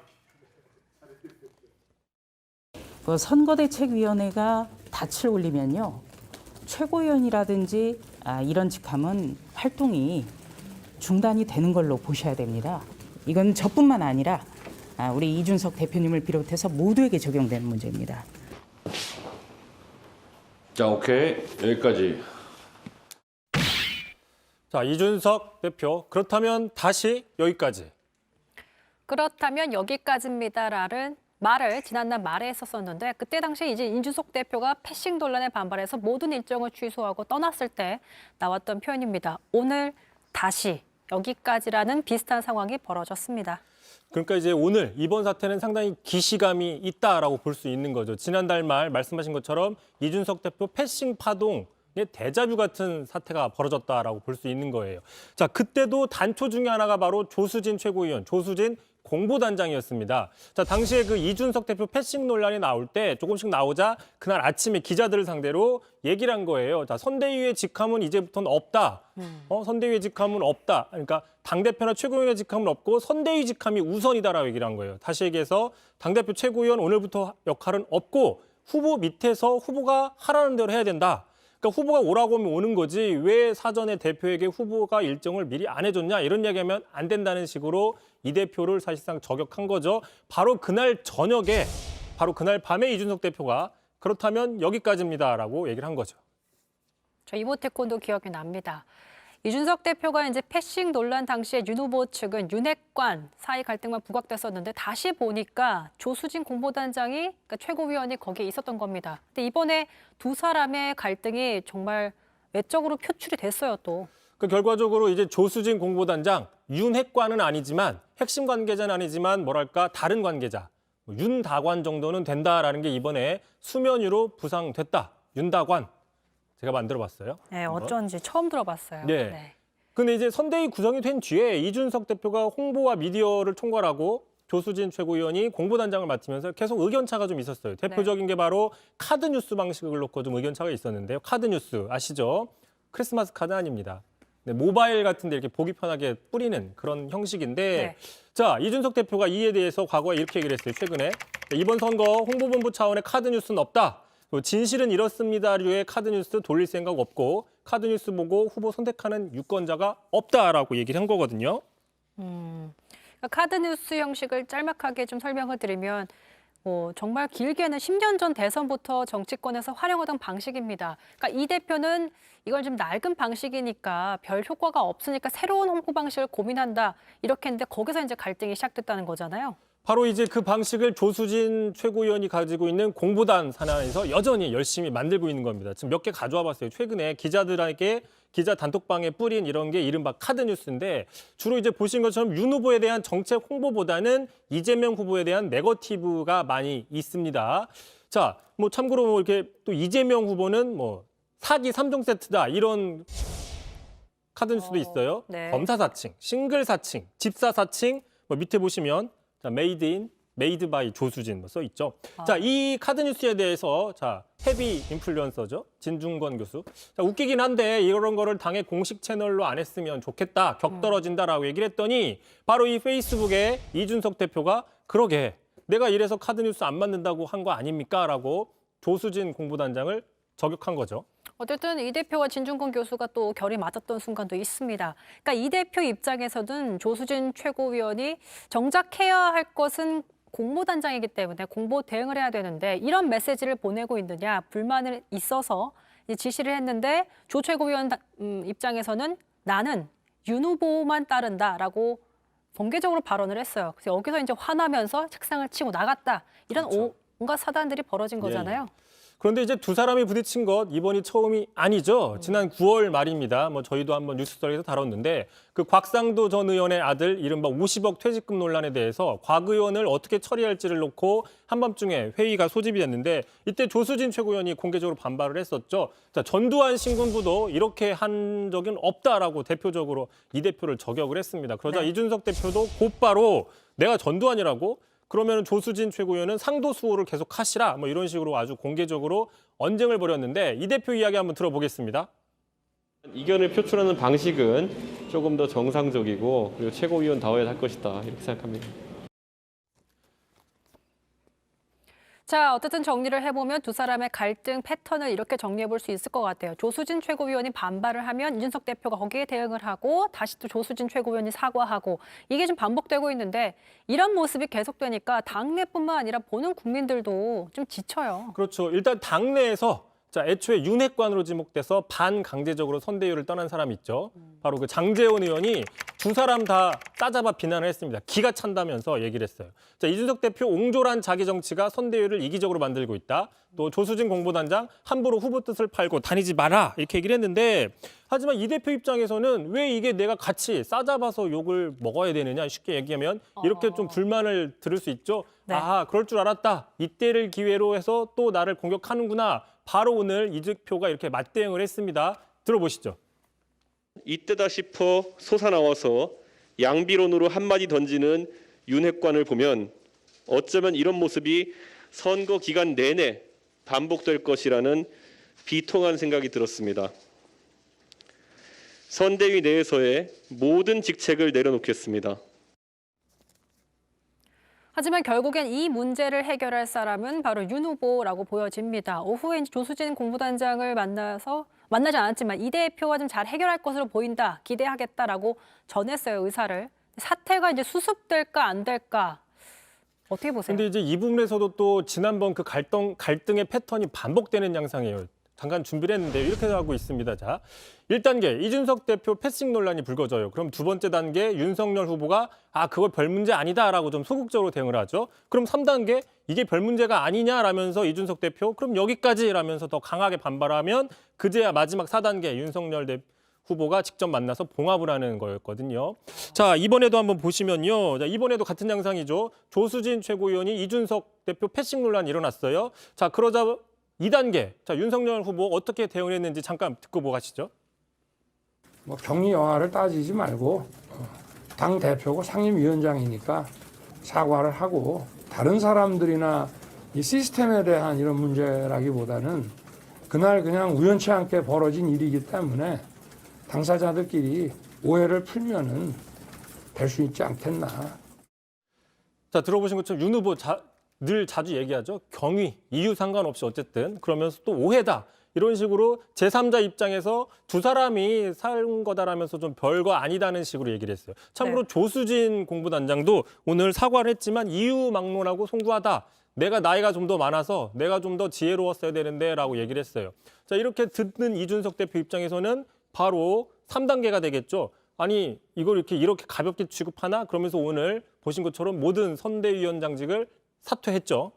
그 선거대책위원회가 닻을 올리면요, 최고위원이라든지 이런 직함은 활동이 중단이 되는 걸로 보셔야 됩니다. 이건 저뿐만 아니라 우리 이준석 대표님을 비롯해서 모두에게 적용되는 문제입니다. 자, 오케이. 여기까지. 자, 이준석 대표, 그렇다면 다시 여기까지. 그렇다면 여기까지입니다라는 말을 지난날 말에 했었는데 그때 당시에 이제 이준석 대표가 패싱 논란에 반발해서 모든 일정을 취소하고 떠났을 때 나왔던 표현입니다. 오늘 다시 여기까지라는 비슷한 상황이 벌어졌습니다. 그러니까 이제 오늘 이번 사태는 상당히 기시감이 있다라고 볼 수 있는 거죠. 지난달 말 말씀하신 것처럼 이준석 대표 패싱 파동의 데자뷰 같은 사태가 벌어졌다라고 볼 수 있는 거예요. 자, 그때도 단초 중에 하나가 바로 조수진 최고위원, 조수진 공보단장이었습니다. 자, 당시에 그 이준석 대표 패싱 논란이 나올 때 조금씩 나오자 그날 아침에 기자들을 상대로 얘기를 한 거예요. 자, 선대위의 직함은 이제부터는 없다. 선대위의 직함은 없다. 그러니까 당대표나 최고위원의 직함은 없고 선대위 직함이 우선이다라고 얘기를 한 거예요. 다시 얘기해서 당대표 최고위원 오늘부터 역할은 없고 후보 밑에서 후보가 하라는 대로 해야 된다. 그러니까 후보가 오라고 하면 오는 거지 왜 사전에 대표에게 후보가 일정을 미리 안 해줬냐 이런 이야기하면 안 된다는 식으로 이 대표를 사실상 저격한 거죠. 바로 그날 저녁에, 바로 그날 밤에 이준석 대표가 그렇다면 여기까지입니다라고 얘기를 한 거죠. 저 이모티콘도 기억이 납니다. 이준석 대표가 이제 패싱 논란 당시에 윤 후보 측은 윤핵관 사이 갈등만 부각됐었는데 다시 보니까 조수진 공보단장이 그러니까 최고위원이 거기에 있었던 겁니다. 근데 이번에 두 사람의 갈등이 정말 외적으로 표출이 됐어요 또. 그 결과적으로 이제 조수진 공보단장 윤핵관은 아니지만 핵심 관계자는 아니지만 뭐랄까 다른 관계자 윤다관 정도는 된다라는 게 이번에 수면 위로 부상됐다. 윤다관. 제가 만들어봤어요. 네, 어쩐지 처음 들어봤어요. 네. 네. 근데 이제 선대위 구성이 된 뒤에 이준석 대표가 홍보와 미디어를 총괄하고 조수진 최고위원이 공보단장을 맡으면서 계속 의견차가 좀 있었어요. 대표적인 게 바로 카드 뉴스 방식을 놓고 좀 의견차가 있었는데요. 카드 뉴스 아시죠? 크리스마스 카드 아닙니다. 네, 모바일 같은 데 이렇게 보기 편하게 뿌리는 그런 형식인데 자, 이준석 대표가 이에 대해서 과거에 이렇게 얘기를 했어요. 최근에 이번 선거 홍보본부 차원의 카드 뉴스는 없다. 진실은 이렇습니다류의 카드뉴스 돌릴 생각 없고 카드뉴스 보고 후보 선택하는 유권자가 없다라고 얘기를 한 거거든요. 그러니까 카드뉴스 형식을 짤막하게 좀 설명을 드리면 정말 길게는 10년 전 대선부터 정치권에서 활용하던 방식입니다. 그러니까 이 대표는 이걸 좀 낡은 방식이니까 별 효과가 없으니까 새로운 홍보 방식을 고민한다 이렇게 했는데 거기서 이제 갈등이 시작됐다는 거잖아요. 바로 이제 그 방식을 조수진 최고위원이 가지고 있는 공보단 산하에서 여전히 열심히 만들고 있는 겁니다. 지금 몇 개 가져와 봤어요. 최근에 기자들에게 기자 단톡방에 뿌린 이런 게 이른바 카드뉴스인데 주로 이제 보신 것처럼 윤 후보에 대한 정책 홍보보다는 이재명 후보에 대한 네거티브가 많이 있습니다. 자, 뭐 참고로 뭐 이렇게 또 이재명 후보는 뭐 사기 3종 세트다 이런 카드뉴스도 있어요. 네. 검사 사칭, 싱글 사칭, 집사 사칭 뭐 밑에 보시면 자, 메이드 바이 조수진 써 있죠. 자, 이 카드 뉴스에 대해서 자, 헤비 인플루언서죠. 진중권 교수. 자, 웃기긴 한데 이런 거를 당의 공식 채널로 안 했으면 좋겠다. 격 떨어진다라고 얘기를 했더니 바로 이 페이스북에 이준석 대표가 그러게 내가 이래서 카드 뉴스 안 만든다고 한 거 아닙니까라고 조수진 공보단장을 저격한 거죠. 어쨌든 이 대표와 진중권 교수가 또 결이 맞았던 순간도 있습니다. 그러니까 이 대표 입장에서는 조수진 최고위원이 정작 해야 할 것은 공보단장이기 때문에 공보 대응을 해야 되는데 이런 메시지를 보내고 있느냐 불만을 있어서 지시를 했는데 조 최고위원 입장에서는 나는 윤 후보만 따른다라고 공개적으로 발언을 했어요. 그래서 여기서 이제 화나면서 책상을 치고 나갔다. 이런 온갖 사단들이 벌어진 거잖아요. 그런데 이제 두 사람이 부딪힌 것 이번이 처음이 아니죠. 지난 9월 말입니다. 저희도 한번 뉴스스토리에서 다뤘는데 그 곽상도 전 의원의 아들 이른바 50억 퇴직금 논란에 대해서 곽 의원을 어떻게 처리할지를 놓고 한밤중에 회의가 소집이 됐는데 이때 조수진 최고위원이 공개적으로 반발을 했었죠. 자, 전두환 신군부도 이렇게 한 적은 없다라고 대표적으로 이 대표를 저격을 했습니다. 그러자 이준석 대표도 곧바로 내가 전두환이라고? 그러면 조수진 최고위원은 상도 수호를 계속 하시라 이런 식으로 아주 공개적으로 언쟁을 벌였는데 이 대표 이야기 한번 들어보겠습니다. 이견을 표출하는 방식은 조금 더 정상적이고 그리고 최고위원다워야 할 것이다 이렇게 생각합니다. 자, 어쨌든 정리를 해보면 두 사람의 갈등 패턴을 이렇게 정리해 볼 수 있을 것 같아요. 조수진 최고위원이 반발을 하면 이준석 대표가 거기에 대응을 하고 다시 또 조수진 최고위원이 사과하고 이게 좀 반복되고 있는데 이런 모습이 계속되니까 당내뿐만 아니라 보는 국민들도 좀 지쳐요. 그렇죠. 일단 당내에서 애초에 윤핵관으로 지목돼서 반강제적으로 선대위를 떠난 사람이 있죠. 바로 그 장제원 의원이 두 사람 다 따잡아 비난을 했습니다. 기가 찬다면서 얘기를 했어요. 이준석 대표 옹졸한 자기 정치가 선대위를 이기적으로 만들고 있다. 또 조수진 공보단장 함부로 후보 뜻을 팔고 다니지 마라 이렇게 얘기를 했는데 하지만 이 대표 입장에서는 왜 이게 내가 같이 싸잡아서 욕을 먹어야 되느냐 쉽게 얘기하면 이렇게 좀 불만을 들을 수 있죠. 아, 그럴 줄 알았다. 이때를 기회로 해서 또 나를 공격하는구나. 바로 오늘 이 대표가 이렇게 맞대응을 했습니다. 들어보시죠. 이때다 싶어 솟아나와서 양비론으로 한마디 던지는 윤핵관을 보면 어쩌면 이런 모습이 선거 기간 내내 반복될 것이라는 비통한 생각이 들었습니다. 선대위 내에서의 모든 직책을 내려놓겠습니다. 하지만 결국엔 이 문제를 해결할 사람은 바로 윤 후보라고 보여집니다. 오후에 조수진 공보단장을 만나지 않았지만 이 대표와 좀 잘 해결할 것으로 보인다, 기대하겠다라고 전했어요, 의사를. 사태가 이제 수습될까 안 될까 어떻게 보세요? 근데 이제 이 부분에서도 또 지난번 그 갈등의 패턴이 반복되는 양상이에요. 잠깐 준비를 했는데 이렇게 하고 있습니다. 자, 1단계 이준석 대표 패싱 논란이 불거져요. 그럼 두 번째 단계 윤석열 후보가 그거 별 문제 아니다라고 좀 소극적으로 대응을 하죠. 그럼 3단계 이게 별 문제가 아니냐라면서 이준석 대표 그럼 여기까지라면서 더 강하게 반발하면 그제야 마지막 4단계 윤석열 후보가 직접 만나서 봉합을 하는 거였거든요. 자, 이번에도 한번 보시면요. 자, 이번에도 같은 양상이죠. 조수진 최고위원이 이준석 대표 패싱 논란이 일어났어요. 자, 그러자 2단계. 자, 윤석열 후보 어떻게 대응을 했는지 잠깐 듣고 가시죠. 경리 영화를 따지지 말고 당 대표고 상임위원장이니까 사과를 하고 다른 사람들이나 이 시스템에 대한 이런 문제라기보다는 그날 그냥 우연치 않게 벌어진 일이기 때문에 당사자들끼리 오해를 풀면은 될 수 있지 않겠나. 자, 들어보신 것처럼 윤 후보 늘 자주 얘기하죠. 경위, 이유 상관없이 어쨌든 그러면서 또 오해다. 이런 식으로 제3자 입장에서 두 사람이 산 거다라면서 좀 별거 아니다는 식으로 얘기를 했어요. 참고로 조수진 공보단장도 오늘 사과를 했지만 이유 막론하고 송구하다. 내가 나이가 좀 더 많아서 내가 좀 더 지혜로웠어야 되는데 라고 얘기를 했어요. 자, 이렇게 듣는 이준석 대표 입장에서는 바로 3단계가 되겠죠. 아니 이걸 이렇게 가볍게 취급하나? 그러면서 오늘 보신 것처럼 모든 선대위원장직을 사퇴했죠.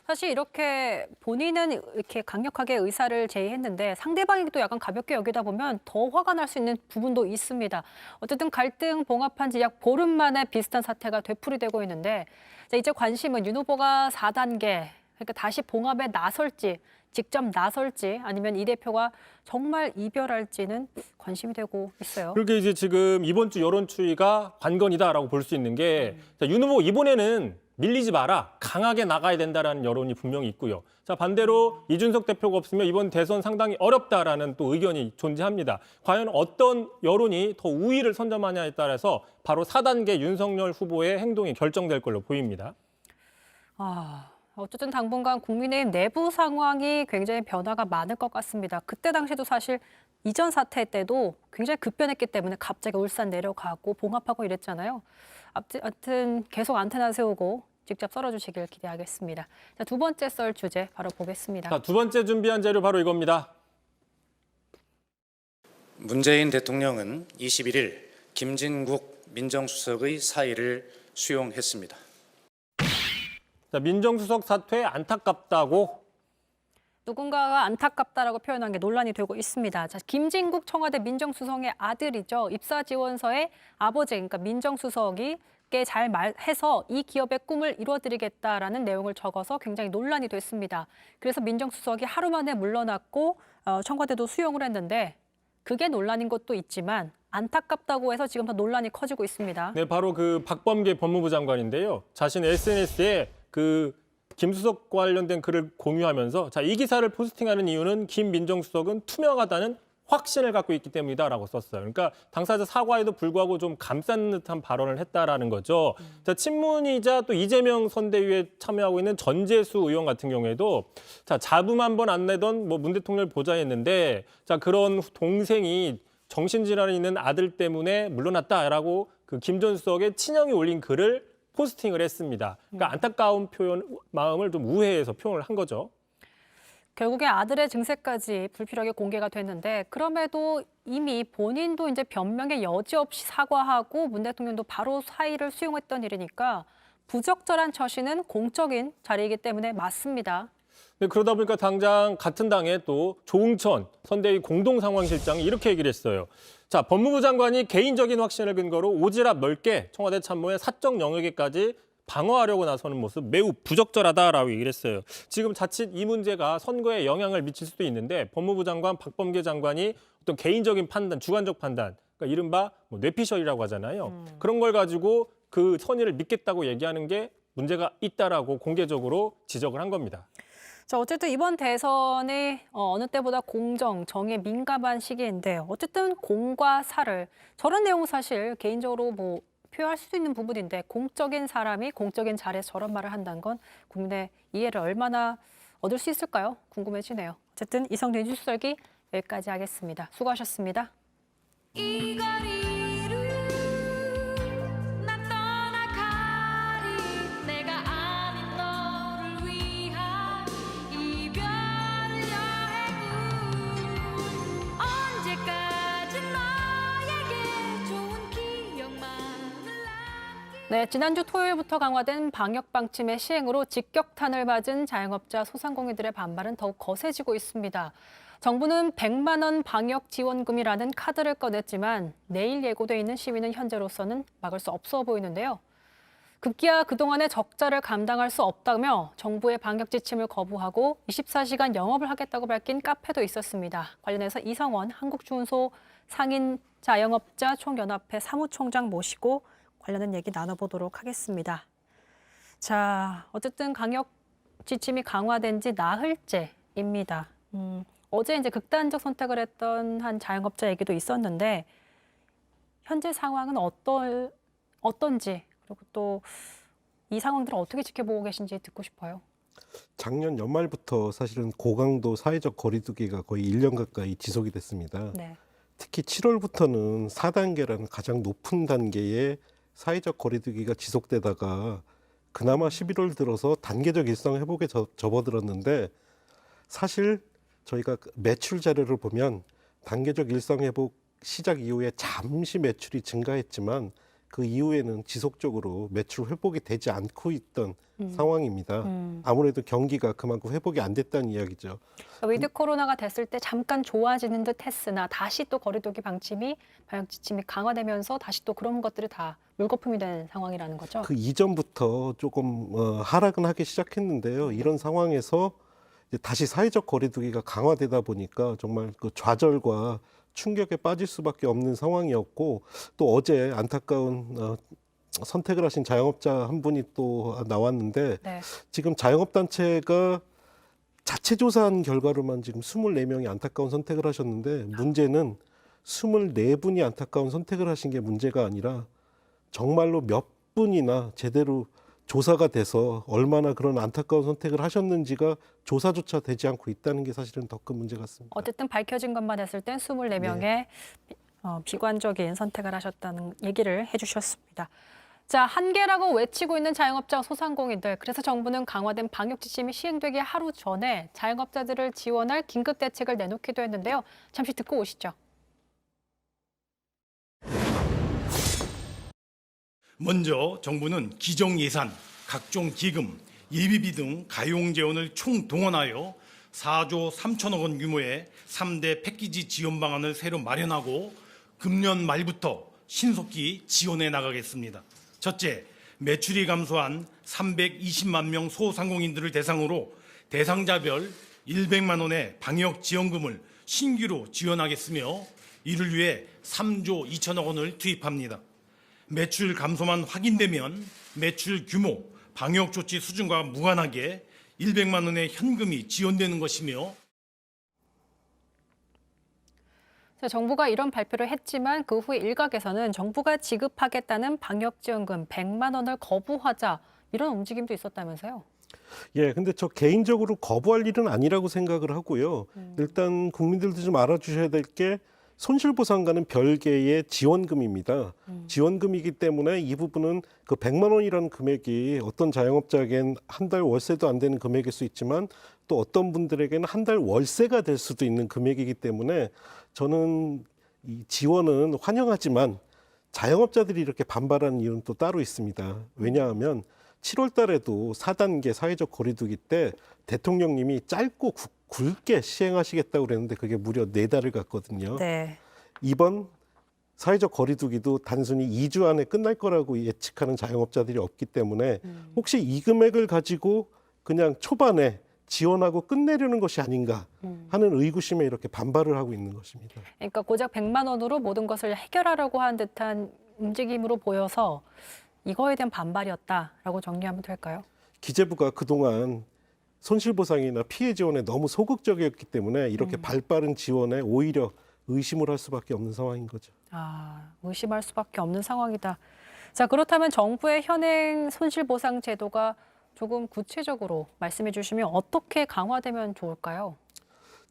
사실 이렇게 본인은 이렇게 강력하게 의사를 제의했는데 상대방이 또 약간 가볍게 여기다 보면 더 화가 날 수 있는 부분도 있습니다. 어쨌든 갈등 봉합한 지 약 보름 만에 비슷한 사태가 되풀이되고 있는데 이제 관심은 윤 후보가 4단계, 그러니까 다시 봉합에 나설지, 직접 나설지 아니면 이 대표가 정말 이별할지는 관심이 되고 있어요. 그렇게 이제 지금 이번 주 여론 추이가 관건이다라고 볼 수 있는 게 윤 후보 이번에는 밀리지 마라, 강하게 나가야 된다라는 여론이 분명히 있고요. 자, 반대로 이준석 대표가 없으면 이번 대선 상당히 어렵다라는 또 의견이 존재합니다. 과연 어떤 여론이 더 우위를 선점하냐에 따라서 바로 4단계 윤석열 후보의 행동이 결정될 걸로 보입니다. 어쨌든 당분간 국민의힘 내부 상황이 굉장히 변화가 많을 것 같습니다. 그때 당시도 사실 이전 사태 때도 굉장히 급변했기 때문에 갑자기 울산 내려가고 봉합하고 이랬잖아요. 아무튼 계속 안테나 세우고 직접 썰어주시길 기대하겠습니다. 자, 두 번째 썰 주제 바로 보겠습니다. 자, 두 번째 준비한 자료 바로 이겁니다. 문재인 대통령은 21일 김진국 민정수석의 사의를 수용했습니다. 자, 민정수석 사퇴 안타깝다고. 누군가가 안타깝다라고 표현한 게 논란이 되고 있습니다. 자, 김진국 청와대 민정수석의 아들이죠. 입사 지원서에 아버지, 그러니까 민정수석이 잘 말해서 이 기업의 꿈을 이루어드리겠다라는 내용을 적어서 굉장히 논란이 됐습니다. 그래서 민정수석이 하루 만에 물러났고 청와대도 수용을 했는데 그게 논란인 것도 있지만 안타깝다고 해서 지금 더 논란이 커지고 있습니다. 네, 바로 그 박범계 법무부 장관인데요. 자신의 SNS에 그 김수석 관련된 글을 공유하면서 자, 이 기사를 포스팅하는 이유는 김 민정수석은 투명하다는 확신을 갖고 있기 때문이다라고 썼어요. 그러니까 당사자 사과에도 불구하고 좀 감싼 듯한 발언을 했다라는 거죠. 자, 친문이자 또 이재명 선대위에 참여하고 있는 전재수 의원 같은 경우에도 자, 잡음 한 번 안 내던 뭐 문 대통령을 보좌했는데 자, 그런 동생이 정신질환이 있는 아들 때문에 물러났다라고 그 김 전 수석의 친형이 올린 글을 포스팅을 했습니다. 그러니까 안타까운 마음을 좀 우회해서 표현을 한 거죠. 결국에 아들의 증세까지 불필요하게 공개가 됐는데 그럼에도 이미 본인도 이제 변명의 여지 없이 사과하고 문 대통령도 바로 사의를 수용했던 일이니까 부적절한 처신은 공적인 자리이기 때문에 맞습니다. 네, 그러다 보니까 당장 같은 당의 또 조응천 선대위 공동상황실장이 이렇게 얘기를 했어요. 자, 법무부 장관이 개인적인 확신을 근거로 오지랖 넓게 청와대 참모의 사적 영역에까지 방어하려고 나서는 모습 매우 부적절하다라고 얘기를 했어요. 지금 자칫 이 문제가 선거에 영향을 미칠 수도 있는데 법무부 장관 박범계 장관이 어떤 개인적인 판단, 주관적 판단, 그러니까 이른바 뭐 뇌피셜이라고 하잖아요. 그런 걸 가지고 그 선의를 믿겠다고 얘기하는 게 문제가 있다라고 공개적으로 지적을 한 겁니다. 자, 어쨌든 이번 대선이 어느 때보다 공정, 정의에 민감한 시기인데 어쨌든 공과 사를 저런 내용 사실 개인적으로 뭐 표현할 수도 있는 부분인데 공적인 사람이 공적인 자리에서 저런 말을 한다는 건 국민의 이해를 얼마나 얻을 수 있을까요? 궁금해지네요. 어쨌든 이성균 뉴스설기 여기까지 하겠습니다. 수고하셨습니다. 이 거리를 난 떠나가리 내가 아닌 너를 위한 이별 여행은 언제까지 너에게 좋은 기억만 네, 지난주 토요일부터 강화된 방역 방침의 시행으로 직격탄을 맞은 자영업자 소상공인들의 반발은 더욱 거세지고 있습니다. 정부는 100만 원 방역 지원금이라는 카드를 꺼냈지만 내일 예고돼 있는 시위는 현재로서는 막을 수 없어 보이는데요. 급기야 그동안의 적자를 감당할 수 없다며 정부의 방역 지침을 거부하고 24시간 영업을 하겠다고 밝힌 카페도 있었습니다. 관련해서 이성원 한국주운소 상인 자영업자 총연합회 사무총장 모시고 관련된 얘기 나눠보도록 하겠습니다. 자, 어쨌든 방역 지침이 강화된 지 나흘째입니다. 어제 이제 극단적 선택을 했던 한 자영업자 얘기도 있었는데 현재 상황은 어떤지 그리고 또 이 상황들을 어떻게 지켜보고 계신지 듣고 싶어요. 작년 연말부터 사실은 고강도 사회적 거리두기가 거의 1년 가까이 지속이 됐습니다. 네. 특히 7월부터는 4단계라는 가장 높은 단계의 사회적 거리두기가 지속되다가 그나마 11월 들어서 단계적 일상 회복에 접어들었는데 사실 저희가 매출 자료를 보면 단계적 일상 회복 시작 이후에 잠시 매출이 증가했지만 그 이후에는 지속적으로 매출 회복이 되지 않고 있던 상황입니다. 아무래도 경기가 그만큼 회복이 안 됐다는 이야기죠. 위드 코로나가 됐을 때 잠깐 좋아지는 듯 했으나 다시 또 거리두기 방역 지침이 강화되면서 다시 또 그런 것들이 다 물거품이 된 상황이라는 거죠. 그 이전부터 조금 하락은 하기 시작했는데요. 이런 상황에서 이제 다시 사회적 거리두기가 강화되다 보니까 정말 그 좌절과 충격에 빠질 수밖에 없는 상황이었고 또 어제 안타까운 선택을 하신 자영업자 한 분이 또 나왔는데 네. 지금 자영업단체가 자체 조사한 결과로만 지금 24명이 안타까운 선택을 하셨는데 문제는 24분이 안타까운 선택을 하신 게 문제가 아니라 정말로 몇 분이나 제대로 조사가 돼서 얼마나 그런 안타까운 선택을 하셨는지가 조사조차 되지 않고 있다는 게 사실은 더 큰 문제 같습니다. 어쨌든 밝혀진 것만 했을 땐 24명의 비관적인 선택을 하셨다는 얘기를 해주셨습니다. 자, 한계라고 외치고 있는 자영업자 소상공인들. 그래서 정부는 강화된 방역 지침이 시행되기 하루 전에 자영업자들을 지원할 긴급 대책을 내놓기도 했는데요. 잠시 듣고 오시죠. 먼저 정부는 기정 예산, 각종 기금, 예비비 등 가용 재원을 총동원하여 4조 3천억 원 규모의 3대 패키지 지원 방안을 새로 마련하고 금년 말부터 신속히 지원해 나가겠습니다. 첫째, 매출이 감소한 320만 명 소상공인들을 대상으로 대상자별 100만 원의 방역 지원금을 신규로 지원하겠으며 이를 위해 3조 2천억 원을 투입합니다. 매출 감소만 확인되면 매출 규모, 방역 조치 수준과 무관하게 100만 원의 현금이 지원되는 것이며 정부가 이런 발표를 했지만 그 후에 일각에서는 정부가 지급하겠다는 방역지원금 100만 원을 거부하자 이런 움직임도 있었다면서요? 예, 근데 저 개인적으로 거부할 일은 아니라고 생각을 하고요. 일단 국민들도 좀 알아주셔야 될 게 손실보상과는 별개의 지원금입니다. 지원금이기 때문에 이 부분은 그 100만 원이라는 금액이 어떤 자영업자에겐 한 달 월세도 안 되는 금액일 수 있지만 또 어떤 분들에게는 한 달 월세가 될 수도 있는 금액이기 때문에 저는 이 지원은 환영하지만 자영업자들이 이렇게 반발하는 이유는 또 따로 있습니다. 왜냐하면 7월 달에도 4단계 사회적 거리두기 때 대통령님이 짧고 굵게 시행하시겠다고 그랬는데 그게 무려 4달을 갔거든요. 네. 이번 사회적 거리두기도 단순히 2주 안에 끝날 거라고 예측하는 자영업자들이 없기 때문에 혹시 이 금액을 가지고 그냥 초반에 지원하고 끝내려는 것이 아닌가 하는 의구심에 이렇게 반발을 하고 있는 것입니다. 그러니까 고작 100만 원으로 모든 것을 해결하려고 하는 듯한 움직임으로 보여서 이거에 대한 반발이었다라고 정리하면 될까요? 기재부가 그동안 손실보상이나 피해 지원에 너무 소극적이었기 때문에 이렇게 발빠른 지원에 오히려 의심을 할 수밖에 없는 상황인 거죠. 의심할 수밖에 없는 상황이다. 자, 그렇다면 정부의 현행 손실보상 제도가 조금 구체적으로 말씀해 주시면 어떻게 강화되면 좋을까요?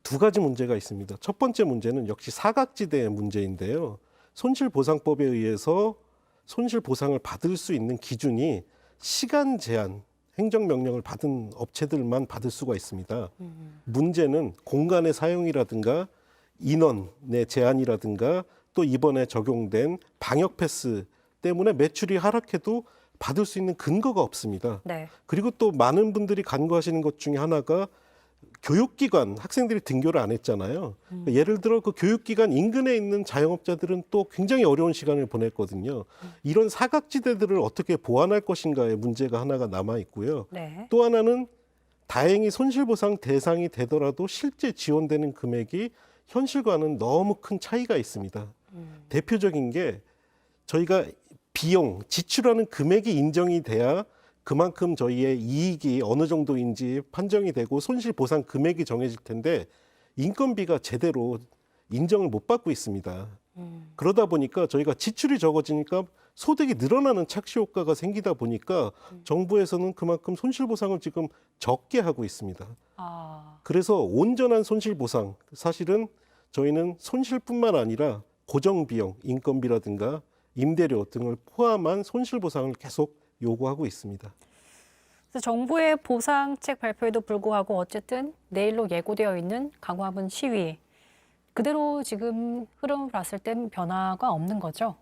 두 가지 문제가 있습니다. 첫 번째 문제는 역시 사각지대의 문제인데요. 손실보상법에 의해서 손실보상을 받을 수 있는 기준이 시간 제한, 행정명령을 받은 업체들만 받을 수가 있습니다. 문제는 공간의 사용이라든가 인원의 제한이라든가 또 이번에 적용된 방역 패스 때문에 매출이 하락해도 받을 수 있는 근거가 없습니다. 네. 그리고 또 많은 분들이 간구하시는 것 중에 하나가 교육기관, 학생들이 등교를 안 했잖아요. 예를 들어 그 교육기관 인근에 있는 자영업자들은 또 굉장히 어려운 시간을 보냈거든요. 이런 사각지대들을 어떻게 보완할 것인가의 문제가 하나가 남아 있고요. 네. 또 하나는 다행히 손실보상 대상이 되더라도 실제 지원되는 금액이 현실과는 너무 큰 차이가 있습니다. 대표적인 게 저희가 비용, 지출하는 금액이 인정이 돼야 그만큼 저희의 이익이 어느 정도인지 판정이 되고 손실보상 금액이 정해질 텐데 인건비가 제대로 인정을 못 받고 있습니다. 그러다 보니까 저희가 지출이 적어지니까 소득이 늘어나는 착시효과가 생기다 보니까 정부에서는 그만큼 손실보상을 지금 적게 하고 있습니다. 그래서 온전한 손실보상, 사실은 저희는 손실뿐만 아니라 고정비용, 인건비라든가 임대료 등을 포함한 손실보상을 계속 요구하고 있습니다. 그래서 정부의 보상책 발표에도 불구하고 어쨌든 내일로 예고되어 있는 강화문 시위 그대로 지금 흐름을 봤을 땐 변화가 없는 거죠?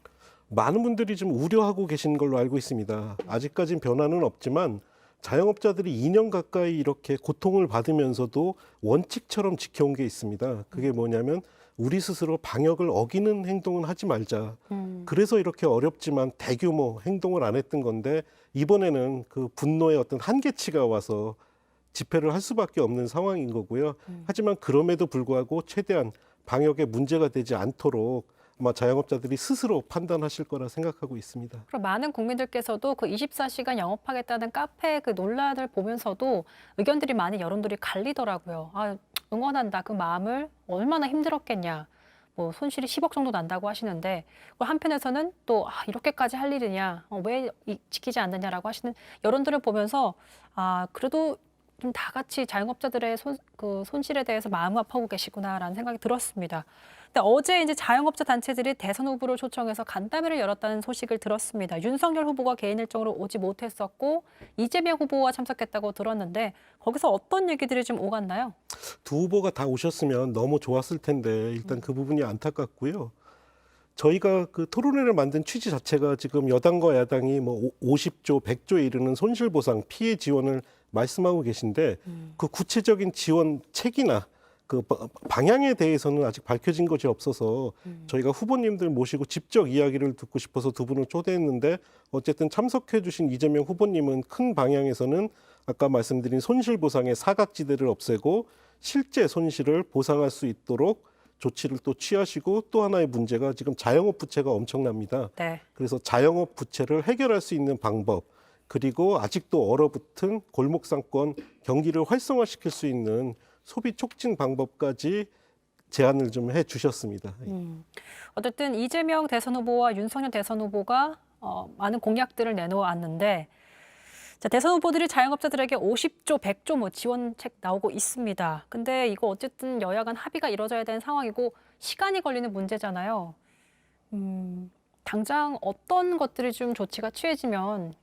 많은 분들이 좀 우려하고 계신 걸로 알고 있습니다. 아직까지는 변화는 없지만 자영업자들이 2년 가까이 이렇게 고통을 받으면서도 원칙처럼 지켜온 게 있습니다. 그게 뭐냐면 우리 스스로 방역을 어기는 행동은 하지 말자. 그래서 이렇게 어렵지만 대규모 행동을 안 했던 건데 이번에는 그 분노의 어떤 한계치가 와서 집회를 할 수밖에 없는 상황인 거고요. 하지만 그럼에도 불구하고 최대한 방역에 문제가 되지 않도록 아마 자영업자들이 스스로 판단하실 거라 생각하고 있습니다. 그럼 많은 국민들께서도 그 24시간 영업하겠다는 카페 그 논란을 보면서도 의견들이 많이 여론들이 갈리더라고요. 응원한다. 그 마음을 얼마나 힘들었겠냐. 뭐 손실이 10억 정도 난다고 하시는데 한편에서는 또 이렇게까지 할 일이냐. 왜 지키지 않느냐라고 하시는 여론들을 보면서 그래도 좀 다 같이 자영업자들의 손실에 대해서 마음 아파하고 계시구나라는 생각이 들었습니다. 근데 어제 이제 자영업자 단체들이 대선 후보를 초청해서 간담회를 열었다는 소식을 들었습니다. 윤석열 후보가 개인 일정으로 오지 못했었고 이재명 후보가 참석했다고 들었는데 거기서 어떤 얘기들이 좀 오갔나요? 두 후보가 다 오셨으면 너무 좋았을 텐데 일단 그 부분이 안타깝고요. 저희가 그 토론회를 만든 취지 자체가 지금 여당과 야당이 뭐 50조, 100조에 이르는 손실 보상, 피해 지원을 말씀하고 계신데 그 구체적인 지원책이나 그 방향에 대해서는 아직 밝혀진 것이 없어서 저희가 후보님들 모시고 직접 이야기를 듣고 싶어서 두 분을 초대했는데 어쨌든 참석해 주신 이재명 후보님은 큰 방향에서는 아까 말씀드린 손실보상의 사각지대를 없애고 실제 손실을 보상할 수 있도록 조치를 또 취하시고 또 하나의 문제가 지금 자영업 부채가 엄청납니다. 네. 그래서 자영업 부채를 해결할 수 있는 방법 그리고 아직도 얼어붙은 골목상권 경기를 활성화시킬 수 있는 소비 촉진 방법까지 제안을 좀 해주셨습니다. 어쨌든 이재명 대선 후보와 윤석열 대선 후보가 많은 공약들을 내놓았는데 자, 대선 후보들이 자영업자들에게 50조, 100조 뭐 지원책 나오고 있습니다. 근데 이거 어쨌든 여야 간 합의가 이루어져야 되는 상황이고 시간이 걸리는 문제잖아요. 당장 어떤 것들이 좀 조치가 취해지면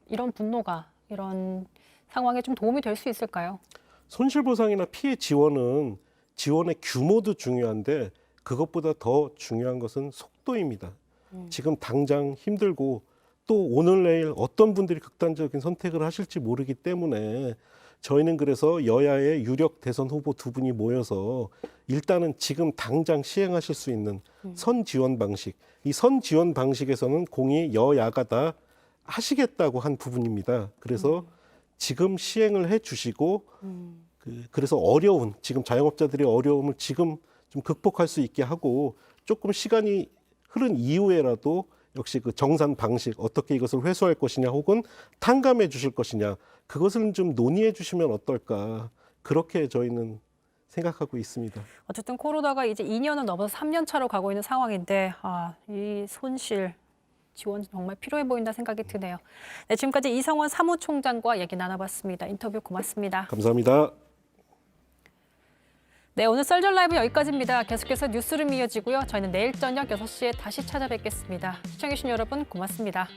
이런 분노가 이런 상황에 좀 도움이 될 수 있을까요? 손실보상이나 피해 지원은 지원의 규모도 중요한데 그것보다 더 중요한 것은 속도입니다. 지금 당장 힘들고 또 오늘 내일 어떤 분들이 극단적인 선택을 하실지 모르기 때문에 저희는 그래서 여야의 유력 대선 후보 두 분이 모여서 일단은 지금 당장 시행하실 수 있는 선지원 방식, 이 선지원 방식에서는 공이 여야가 다 하시겠다고 한 부분입니다. 그래서 지금 시행을 해주시고 그래서 어려운 지금 자영업자들의 어려움을 지금 좀 극복할 수 있게 하고 조금 시간이 흐른 이후에라도 역시 그 정산 방식 어떻게 이것을 회수할 것이냐 혹은 탕감해 주실 것이냐 그것을 좀 논의해 주시면 어떨까 그렇게 저희는 생각하고 있습니다. 어쨌든 코로나가 이제 2년을 넘어서 3년 차로 가고 있는 상황인데 이 손실 지원 정말 필요해 보인다 생각이 드네요. 네, 지금까지 이성원 사무총장과 얘기 나눠봤습니다. 인터뷰 고맙습니다. 감사합니다. 네, 오늘 썰전 라이브 여기까지입니다. 계속해서 뉴스룸 이어지고요. 저희는 내일 저녁 6시에 다시 찾아뵙겠습니다. 시청해주신 여러분 고맙습니다.